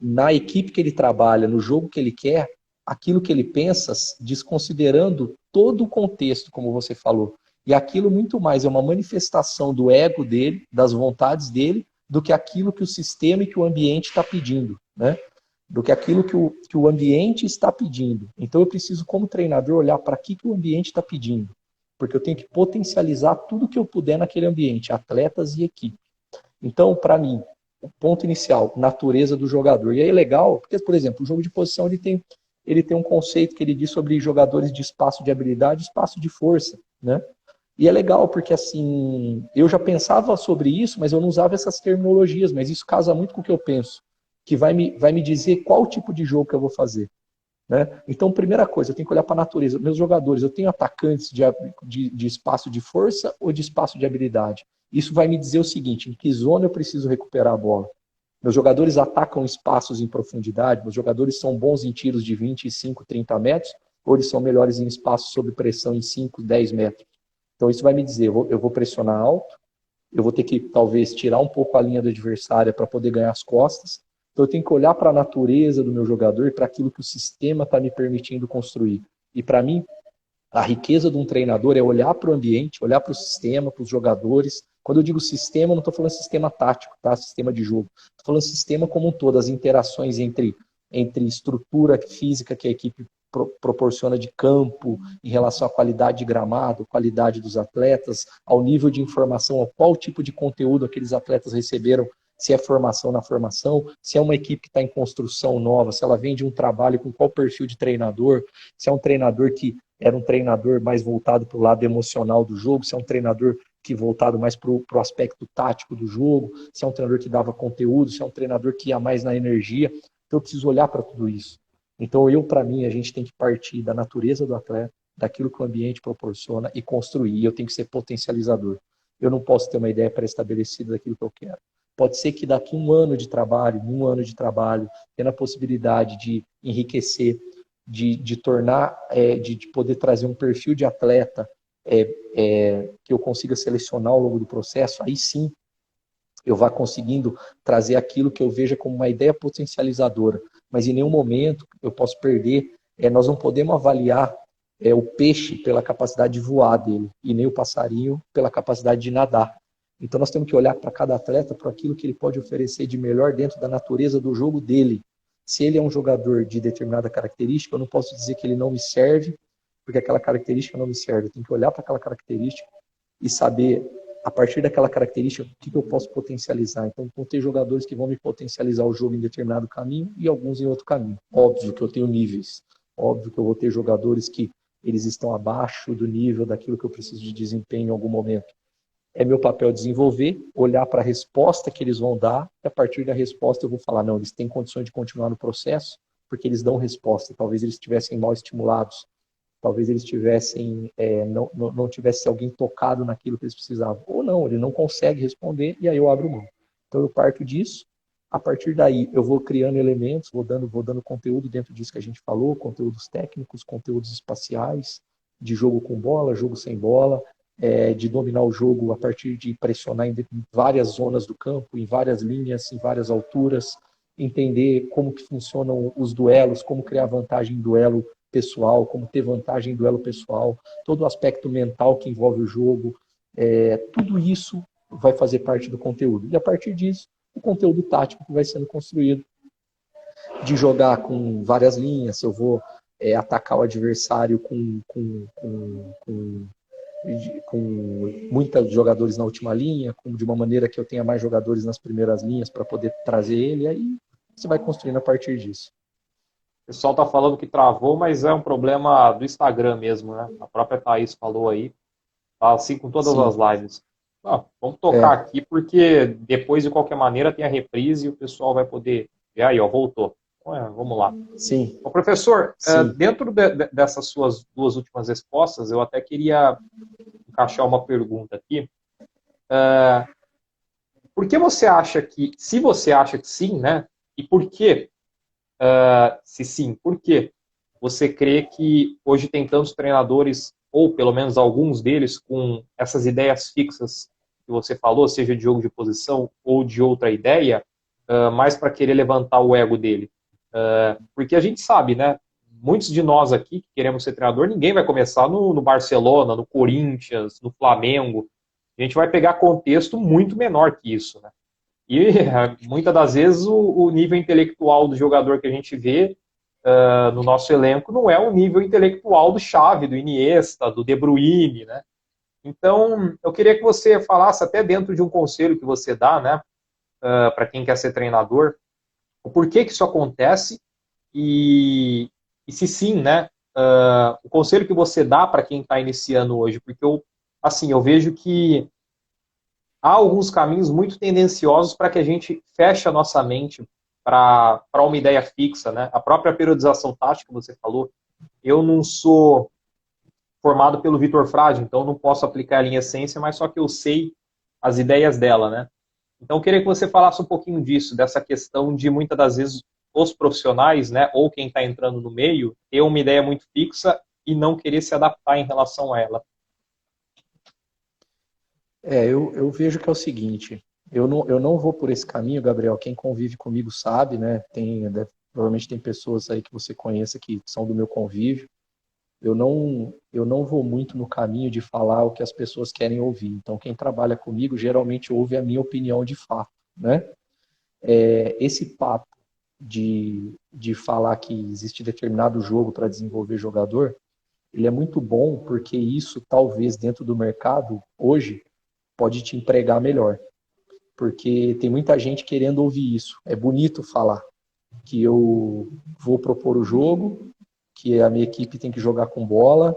na equipe que ele trabalha, no jogo que ele quer, aquilo que ele pensa, desconsiderando todo o contexto, como você falou. E aquilo muito mais é uma manifestação do ego dele, das vontades dele, do que aquilo que o sistema e que o ambiente está pedindo, né? Do que aquilo que o ambiente está pedindo. Então eu preciso, como treinador, olhar para que o ambiente está pedindo. Porque eu tenho que potencializar tudo que eu puder naquele ambiente, atletas e equipe. Então, para mim, o ponto inicial, natureza do jogador. E aí é legal, porque, por exemplo, o jogo de posição ele tem um conceito que ele diz sobre jogadores de espaço de habilidade e espaço de força, né? E é legal, porque assim, eu já pensava sobre isso, mas eu não usava essas terminologias, mas isso casa muito com o que eu penso, que vai me dizer qual tipo de jogo que eu vou fazer, né? Então, primeira coisa, eu tenho que olhar para a natureza. Meus jogadores, eu tenho atacantes de espaço de força ou de espaço de habilidade? Isso vai me dizer o seguinte, em que zona eu preciso recuperar a bola? Meus jogadores atacam espaços em profundidade, meus jogadores são bons em tiros de 25, 30 metros, ou eles são melhores em espaços sob pressão em 5, 10 metros? Então isso vai me dizer, eu vou pressionar alto, eu vou ter que talvez tirar um pouco a linha do adversário para poder ganhar as costas. Então eu tenho que olhar para a natureza do meu jogador e para aquilo que o sistema está me permitindo construir. E para mim, a riqueza de um treinador é olhar para o ambiente, olhar para o sistema, para os jogadores. Quando eu digo sistema, eu não estou falando sistema tático, tá? Sistema de jogo. Estou falando sistema como um todo, as interações entre estrutura física que a equipe proporciona de campo, em relação à qualidade de gramado, qualidade dos atletas, ao nível de informação, ao qual tipo de conteúdo aqueles atletas receberam, se é formação na formação, se é uma equipe que está em construção nova, se ela vem de um trabalho com qual perfil de treinador, se é um treinador que era um treinador mais voltado para o lado emocional do jogo, se é um treinador que voltado mais para o aspecto tático do jogo, se é um treinador que dava conteúdo, se é um treinador que ia mais na energia. Então eu preciso olhar para tudo isso. Então para mim, a gente tem que partir da natureza do atleta, daquilo que o ambiente proporciona e construir. E eu tenho que ser potencializador. Eu não posso ter uma ideia pré-estabelecida daquilo que eu quero. Pode ser que daqui um ano de trabalho, tendo a possibilidade de enriquecer, de tornar, de poder trazer um perfil de atleta que eu consiga selecionar ao longo do processo, aí sim eu vá conseguindo trazer aquilo que eu veja como uma ideia potencializadora. Mas em nenhum momento eu posso perder, nós não podemos avaliar o peixe pela capacidade de voar dele, e nem o passarinho pela capacidade de nadar. Então nós temos que olhar para cada atleta, para aquilo que ele pode oferecer de melhor dentro da natureza do jogo dele. Se ele é um jogador de determinada característica, eu não posso dizer que ele não me serve, porque aquela característica não me serve. Eu tenho que olhar para aquela característica e saber, a partir daquela característica, o que eu posso potencializar. Então, vão ter jogadores que vão me potencializar o jogo em determinado caminho e alguns em outro caminho. Óbvio que eu tenho níveis. Óbvio que eu vou ter jogadores que eles estão abaixo do nível daquilo que eu preciso de desempenho em algum momento. É meu papel desenvolver, olhar para a resposta que eles vão dar, e a partir da resposta eu vou falar, não, eles têm condições de continuar no processo, porque eles dão resposta. Talvez eles estivessem mal estimulados, talvez eles tivessem, não tivesse alguém tocado naquilo que eles precisavam. Ou não, ele não consegue responder, e aí eu abro mão. Então eu parto disso, a partir daí eu vou criando elementos, vou dando conteúdo dentro disso que a gente falou, conteúdos técnicos, conteúdos espaciais, de jogo com bola, jogo sem bola, de dominar o jogo a partir de pressionar em várias zonas do campo, em várias linhas, em várias alturas, entender como que funcionam os duelos, como criar vantagem em duelo pessoal, como ter vantagem em duelo pessoal, todo o aspecto mental que envolve o jogo, tudo isso vai fazer parte do conteúdo. E a partir disso, o conteúdo tático que vai sendo construído, de jogar com várias linhas, se eu vou atacar o adversário com com muitos jogadores na última linha, de uma maneira que eu tenha mais jogadores nas primeiras linhas para poder trazer ele, aí você vai construindo a partir disso. O pessoal tá falando que travou, mas é um problema do Instagram mesmo, né? A própria Thaís falou aí. Tá assim com todas Sim, as lives. Vamos tocar aqui, porque depois, de qualquer maneira, tem a reprise e o pessoal vai poder... E aí, ó, voltou. Vamos lá. sim, Ô, professor, sim. dentro dessas suas duas últimas respostas, eu até queria encaixar uma pergunta aqui. Por que você acha que, se você acha que sim, né? E por que, se sim, por que você crê que hoje tem tantos treinadores, ou pelo menos alguns deles, com essas ideias fixas que você falou, seja de jogo de posição ou de outra ideia, mais para querer levantar o ego dele? Porque a gente sabe, né? Muitos de nós aqui que queremos ser treinador, ninguém vai começar no Barcelona, no Corinthians, no Flamengo. A gente vai pegar contexto muito menor que isso, né? E muitas das vezes o nível intelectual do jogador que a gente vê no nosso elenco não é o nível intelectual do Xavi, do Iniesta, do De Bruyne, né? Então, eu queria que você falasse até dentro de um conselho que você dá, né, para quem quer ser treinador, o porquê que isso acontece e se sim, né, o conselho que você dá para quem está iniciando hoje, porque eu vejo que há alguns caminhos muito tendenciosos para que a gente feche a nossa mente para uma ideia fixa, né? A própria periodização tática que você falou, eu não sou formado pelo Vitor Frade, então não posso aplicar ela em essência, mas só que eu sei as ideias dela, né? Então eu queria que você falasse um pouquinho disso, dessa questão de muitas das vezes os profissionais, né, ou quem está entrando no meio, ter uma ideia muito fixa e não querer se adaptar em relação a ela. Eu vejo que é o seguinte, eu não vou por esse caminho, Gabriel, quem convive comigo sabe, né? Provavelmente tem pessoas aí que você conheça que são do meu convívio. Eu não vou muito no caminho de falar o que as pessoas querem ouvir. Então, quem trabalha comigo geralmente ouve a minha opinião de fato, né? Esse papo de falar que existe determinado jogo para desenvolver jogador, ele é muito bom porque isso talvez dentro do mercado hoje pode te empregar melhor. Porque tem muita gente querendo ouvir isso. É bonito falar que eu vou propor o jogo, que a minha equipe tem que jogar com bola,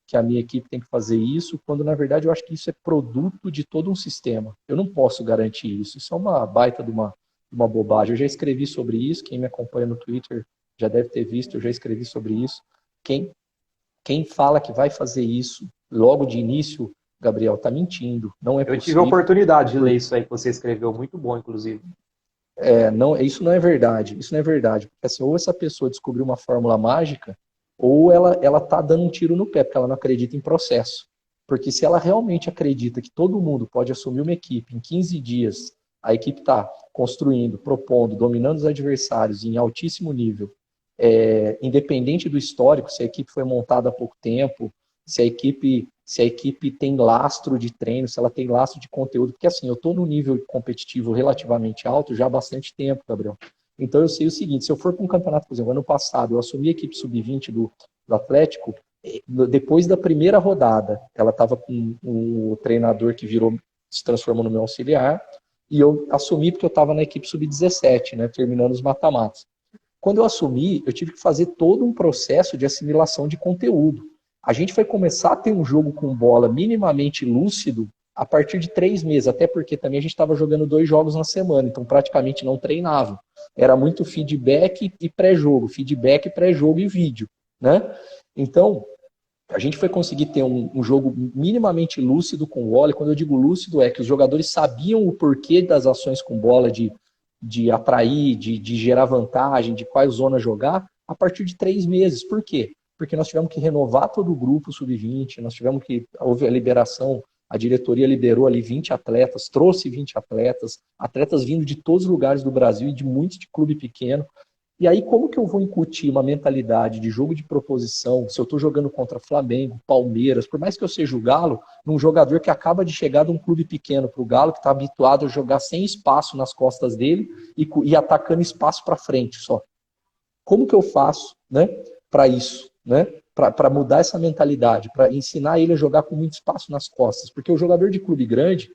que a minha equipe tem que fazer isso, quando na verdade eu acho que isso é produto de todo um sistema. Eu não posso garantir isso. Isso é uma baita de uma bobagem. Eu já escrevi sobre isso, quem me acompanha no Twitter já deve ter visto, eu já escrevi sobre isso. Quem fala que vai fazer isso logo de início, Gabriel, está mentindo. Não é possível. Eu tive a oportunidade de ler isso aí que você escreveu, muito bom, inclusive. Isso não é verdade. Isso não é verdade. Porque assim, ou essa pessoa descobriu uma fórmula mágica, ou ela tá dando um tiro no pé, porque ela não acredita em processo. Porque se ela realmente acredita que todo mundo pode assumir uma equipe em 15 dias, a equipe está construindo, propondo, dominando os adversários em altíssimo nível, independente do histórico, se a equipe foi montada há pouco tempo, se a equipe tem lastro de treino, se ela tem lastro de conteúdo, porque assim, eu estou no nível competitivo relativamente alto já há bastante tempo, Gabriel. Então eu sei o seguinte, se eu for para um campeonato, por exemplo, ano passado, eu assumi a equipe sub-20 do Atlético, depois da primeira rodada, ela estava com um treinador que se transformou no meu auxiliar, e eu assumi porque eu estava na equipe sub-17, né, terminando os mata-matas. Quando eu assumi, eu tive que fazer todo um processo de assimilação de conteúdo. A gente vai começar a ter um jogo com bola minimamente lúcido a partir de 3 meses, até porque também a gente estava jogando 2 jogos na semana, então praticamente não treinava. Era muito feedback e pré-jogo, feedback, pré-jogo e vídeo, né? Então, a gente foi conseguir ter um jogo minimamente lúcido com bola, e quando eu digo lúcido é que os jogadores sabiam o porquê das ações com bola, de atrair, de gerar vantagem, de quais zonas jogar, a partir de 3 meses. Por quê? Porque nós tivemos que renovar todo o grupo sub-20, houve a liberação, a diretoria liberou ali 20 atletas, trouxe 20 atletas vindo de todos os lugares do Brasil e de muitos de clube pequeno. E aí, como que eu vou incutir uma mentalidade de jogo de proposição, se eu estou jogando contra Flamengo, Palmeiras, por mais que eu seja o Galo, num jogador que acaba de chegar de um clube pequeno para o Galo, que está habituado a jogar sem espaço nas costas dele e atacando espaço para frente só. Como que eu faço, né, para isso, né? para mudar essa mentalidade, para ensinar ele a jogar com muito espaço nas costas. Porque o jogador de clube grande,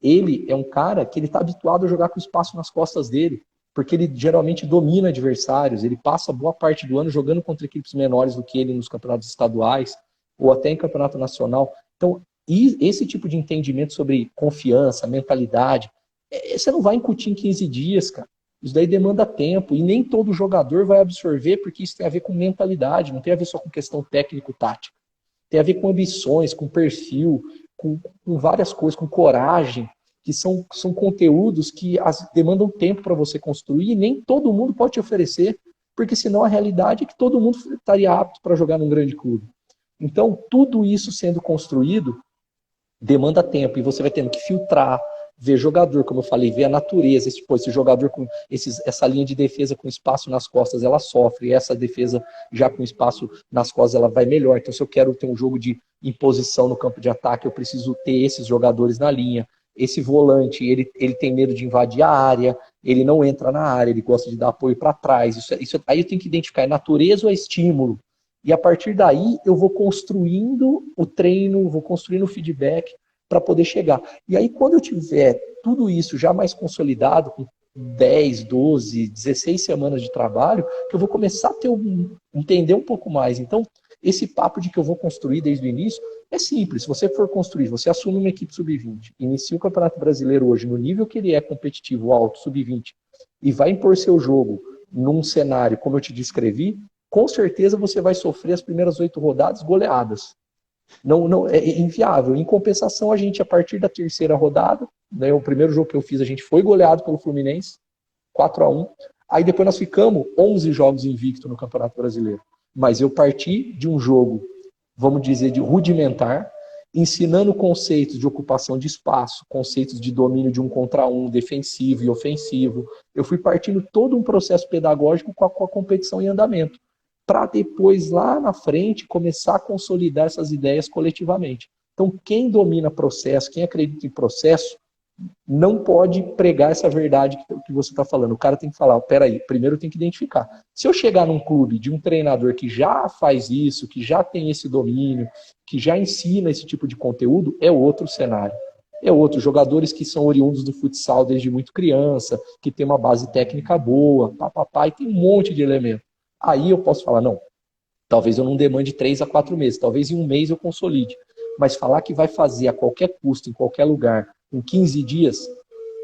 ele é um cara que ele está habituado a jogar com espaço nas costas dele, porque ele geralmente domina adversários, ele passa boa parte do ano jogando contra equipes menores do que ele nos campeonatos estaduais, ou até em campeonato nacional. Então, esse tipo de entendimento sobre confiança, mentalidade, você não vai incutir em 15 dias, cara. Isso daí demanda tempo, e nem todo jogador vai absorver, porque isso tem a ver com mentalidade, não tem a ver só com questão técnico-tática. Tem a ver com ambições, com perfil, com várias coisas, com coragem, que são conteúdos que demandam tempo para você construir, e nem todo mundo pode te oferecer, porque senão a realidade é que todo mundo estaria apto para jogar num grande clube. Então, tudo isso sendo construído demanda tempo, e você vai tendo que filtrar, ver jogador, como eu falei, ver a natureza, esse jogador com essa linha de defesa com espaço nas costas, ela sofre, e essa defesa já com espaço nas costas, ela vai melhor. Então, se eu quero ter um jogo de imposição no campo de ataque, eu preciso ter esses jogadores na linha. Esse volante, ele tem medo de invadir a área, ele não entra na área, ele gosta de dar apoio para trás. Aí eu tenho que identificar, é natureza ou é estímulo? E a partir daí, eu vou construindo o treino, vou construindo o feedback para poder chegar. E aí, quando eu tiver tudo isso já mais consolidado, com 10, 12, 16 semanas de trabalho, que eu vou começar a entender um pouco mais. Então, esse papo de que eu vou construir desde o início é simples. Se você for construir, você assume uma equipe sub-20, inicia o Campeonato Brasileiro hoje no nível que ele é competitivo, alto, sub-20, e vai impor seu jogo num cenário como eu te descrevi, com certeza você vai sofrer as primeiras 8 rodadas goleadas. Não, é inviável. Em compensação, a gente, a partir da terceira rodada, né, o primeiro jogo que eu fiz, a gente foi goleado pelo Fluminense, 4-1. Aí depois nós ficamos 11 jogos invicto no Campeonato Brasileiro. Mas eu parti de um jogo, vamos dizer, de rudimentar, ensinando conceitos de ocupação de espaço, conceitos de domínio de 1 contra 1, defensivo e ofensivo. Eu fui partindo todo um processo pedagógico com a competição em andamento, para depois, lá na frente, começar a consolidar essas ideias coletivamente. Então, quem domina processo, quem acredita em processo, não pode pregar essa verdade que você está falando. O cara tem que falar, peraí, primeiro tem que identificar. Se eu chegar num clube de um treinador que já faz isso, que já tem esse domínio, que já ensina esse tipo de conteúdo, é outro cenário. É outro. Jogadores que são oriundos do futsal desde muito criança, que tem uma base técnica boa, papapá, e tem um monte de elementos. Aí eu posso falar, não, talvez eu não demande 3 a 4 meses, talvez em 1 mês eu consolide. Mas falar que vai fazer a qualquer custo, em qualquer lugar, em 15 dias,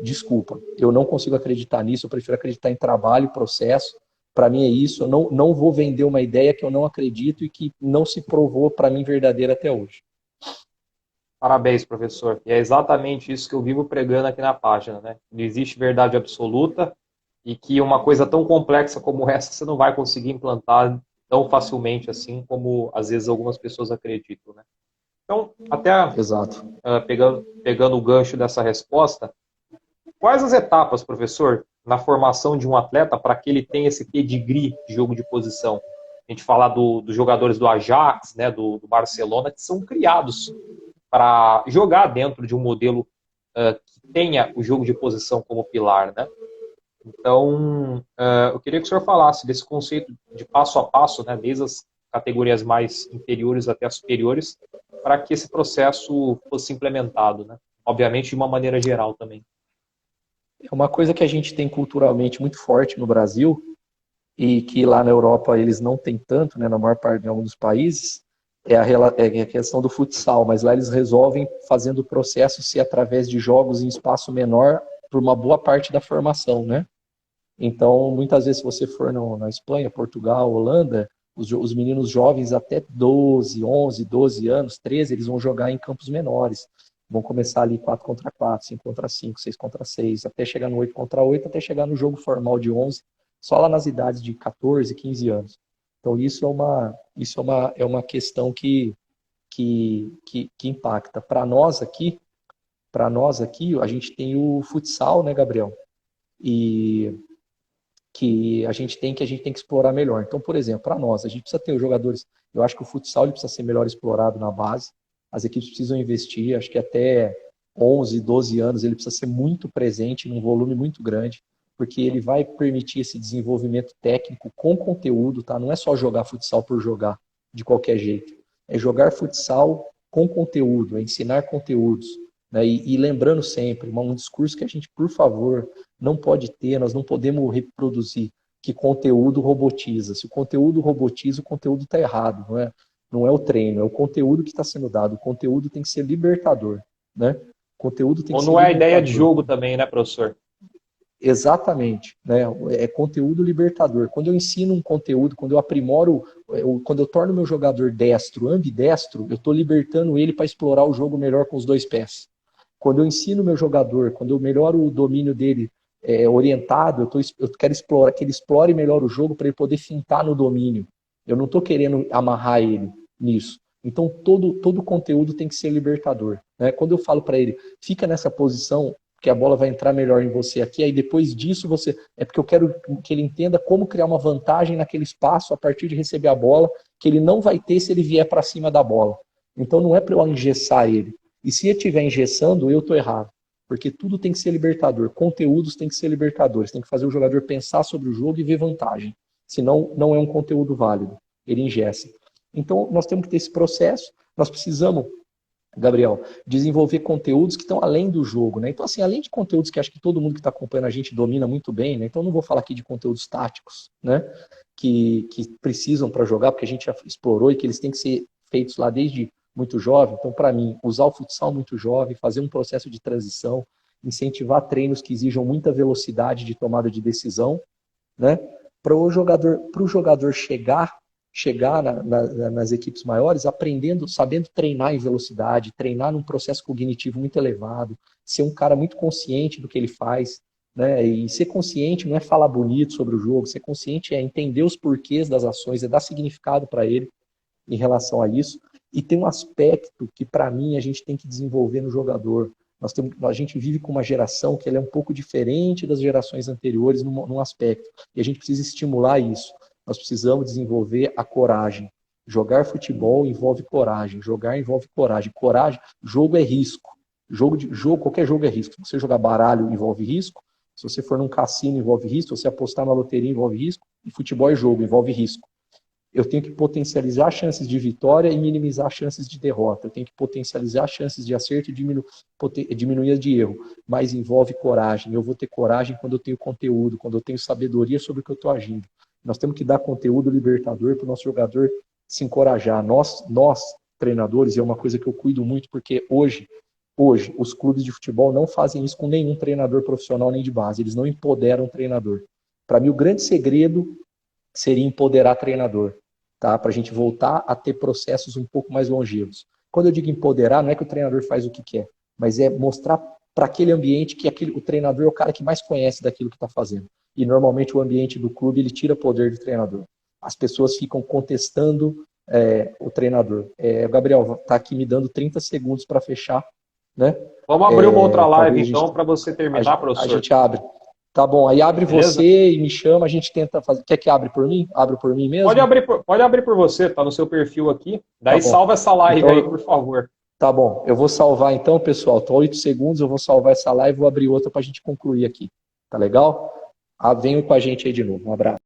desculpa, eu não consigo acreditar nisso, eu prefiro acreditar em trabalho, processo. Para mim é isso, eu não vou vender uma ideia que eu não acredito e que não se provou para mim verdadeira até hoje. Parabéns, professor. E é exatamente isso que eu vivo pregando aqui na página, né? Não existe verdade absoluta, e que uma coisa tão complexa como essa você não vai conseguir implantar tão facilmente assim como às vezes algumas pessoas acreditam, né? Então, até Exato. Pegando o gancho dessa resposta, quais as etapas, professor, na formação de um atleta para que ele tenha esse pedigree de jogo de posição? A gente fala dos jogadores do Ajax, né, do Barcelona, que são criados para jogar dentro de um modelo que tenha o jogo de posição como pilar, né? Então, eu queria que o senhor falasse desse conceito de passo a passo, né, desde as categorias mais inferiores até as superiores, para que esse processo fosse implementado, né? Obviamente, de uma maneira geral também. É uma coisa que a gente tem culturalmente muito forte no Brasil, e que lá na Europa eles não têm tanto, né, na maior parte de alguns países, é a questão do futsal, mas lá eles resolvem fazendo o processo ser através de jogos em espaço menor por uma boa parte da formação, né? Então, muitas vezes, se você for na Espanha, Portugal, Holanda, os meninos jovens até 12, 11, 12 anos, 13, eles vão jogar em campos menores. Vão começar ali 4 contra 4, 5 contra 5, 6 contra 6, até chegar no 8 contra 8, até chegar no jogo formal de 11, só lá nas idades de 14, 15 anos. Então, isso é uma questão que impacta. Para nós aqui, a gente tem o futsal, né, Gabriel? E que a gente tem que explorar melhor. Então, por exemplo, para nós, a gente precisa ter os jogadores. Eu acho que o futsal ele precisa ser melhor explorado na base. As equipes precisam investir. Acho que até 11, 12 anos ele precisa ser muito presente, num volume muito grande, porque ele vai permitir esse desenvolvimento técnico com conteúdo, tá? Não é só jogar futsal por jogar. de qualquer jeito. É jogar futsal com conteúdo, é ensinar conteúdos. Né? E lembrando sempre, um discurso que a gente, por favor, não pode ter, nós não podemos reproduzir que conteúdo robotiza. Se o conteúdo robotiza, o conteúdo está errado, não é? Não é o treino, é o conteúdo que está sendo dado. O conteúdo tem que ser libertador, né? O conteúdo tem Ou que ser não é a ideia libertador. de jogo também, né, professor? Exatamente, né? É conteúdo libertador. Quando eu ensino um conteúdo, quando eu aprimoro, quando eu torno meu jogador destro, ambidestro, eu estou libertando ele para explorar o jogo melhor com os dois pés. Quando eu ensino meu jogador, quando eu melhoro o domínio dele orientado, eu quero explorar, que ele explore melhor o jogo para ele poder fintar no domínio. Eu não estou querendo amarrar ele nisso. Então, todo conteúdo tem que ser libertador. Né? Quando eu falo para ele, fica nessa posição, que a bola vai entrar melhor em você aqui, aí depois disso você... É porque eu quero que ele entenda como criar uma vantagem naquele espaço a partir de receber a bola, que ele não vai ter se ele vier para cima da bola. Então, não é para eu engessar ele. E se ele estiver engessando, eu estou errado. Porque tudo tem que ser libertador. Conteúdos tem que ser libertadores. Tem que fazer o jogador pensar sobre o jogo e ver vantagem. Senão, não é um conteúdo válido. Ele engessa. Então, nós temos que ter esse processo. Nós precisamos, Gabriel, desenvolver conteúdos que estão além do jogo. Né? Então, assim, além de conteúdos que acho que todo mundo que está acompanhando a gente domina muito bem, né? Então não vou falar aqui de conteúdos táticos, né? que precisam para jogar, porque a gente já explorou e que eles têm que ser feitos lá desde muito jovem. Então, para mim, usar o futsal muito jovem, fazer um processo de transição, incentivar treinos que exijam muita velocidade de tomada de decisão, né? Para o jogador chegar nas equipes maiores, aprendendo, sabendo treinar em velocidade, treinar num processo cognitivo muito elevado, ser um cara muito consciente do que ele faz, né? E ser consciente não é falar bonito sobre o jogo, ser consciente é entender os porquês das ações, é dar significado para ele em relação a isso. E tem um aspecto que, para mim, a gente tem que desenvolver no jogador. A gente vive com uma geração que ela é um pouco diferente das gerações anteriores num aspecto, e a gente precisa estimular isso. Nós precisamos desenvolver a coragem. Jogar futebol envolve coragem. Jogar envolve coragem. Coragem, jogo é risco. Qualquer jogo é risco. Se você jogar baralho, envolve risco. Se você for num cassino, envolve risco. Se você apostar na loteria, envolve risco. E futebol é jogo, envolve risco. Eu tenho que potencializar as chances de vitória e minimizar as chances de derrota. Eu tenho que potencializar as chances de acerto e diminuir as de erro. Mas envolve coragem. Eu vou ter coragem quando eu tenho conteúdo, quando eu tenho sabedoria sobre o que eu estou agindo. Nós temos que dar conteúdo libertador para o nosso jogador se encorajar. Nós, treinadores, e é uma coisa que eu cuido muito, porque hoje, os clubes de futebol não fazem isso com nenhum treinador profissional nem de base. Eles não empoderam o treinador. Para mim, o grande segredo seria empoderar treinador, tá? Para a gente voltar a ter processos um pouco mais longevos. Quando eu digo empoderar, não é que o treinador faz o que quer, mas é mostrar para aquele ambiente que o treinador é o cara que mais conhece daquilo que está fazendo. E normalmente o ambiente do clube ele tira poder do treinador. As pessoas ficam contestando o treinador. O Gabriel está aqui me dando 30 segundos para fechar. Né? Vamos abrir uma outra live então para você terminar, professor. A gente abre. Tá bom, aí abre Beleza? Você e me chama, a gente tenta fazer. Quer que abre por mim? Abre por mim mesmo? Pode abrir por você, tá no seu perfil aqui. Daí tá salva essa live então, aí, por favor. Tá bom, eu vou salvar então, pessoal. Tô 8 segundos, eu vou salvar essa live e vou abrir outra para a gente concluir aqui. Tá legal? Venham com a gente aí de novo. Um abraço.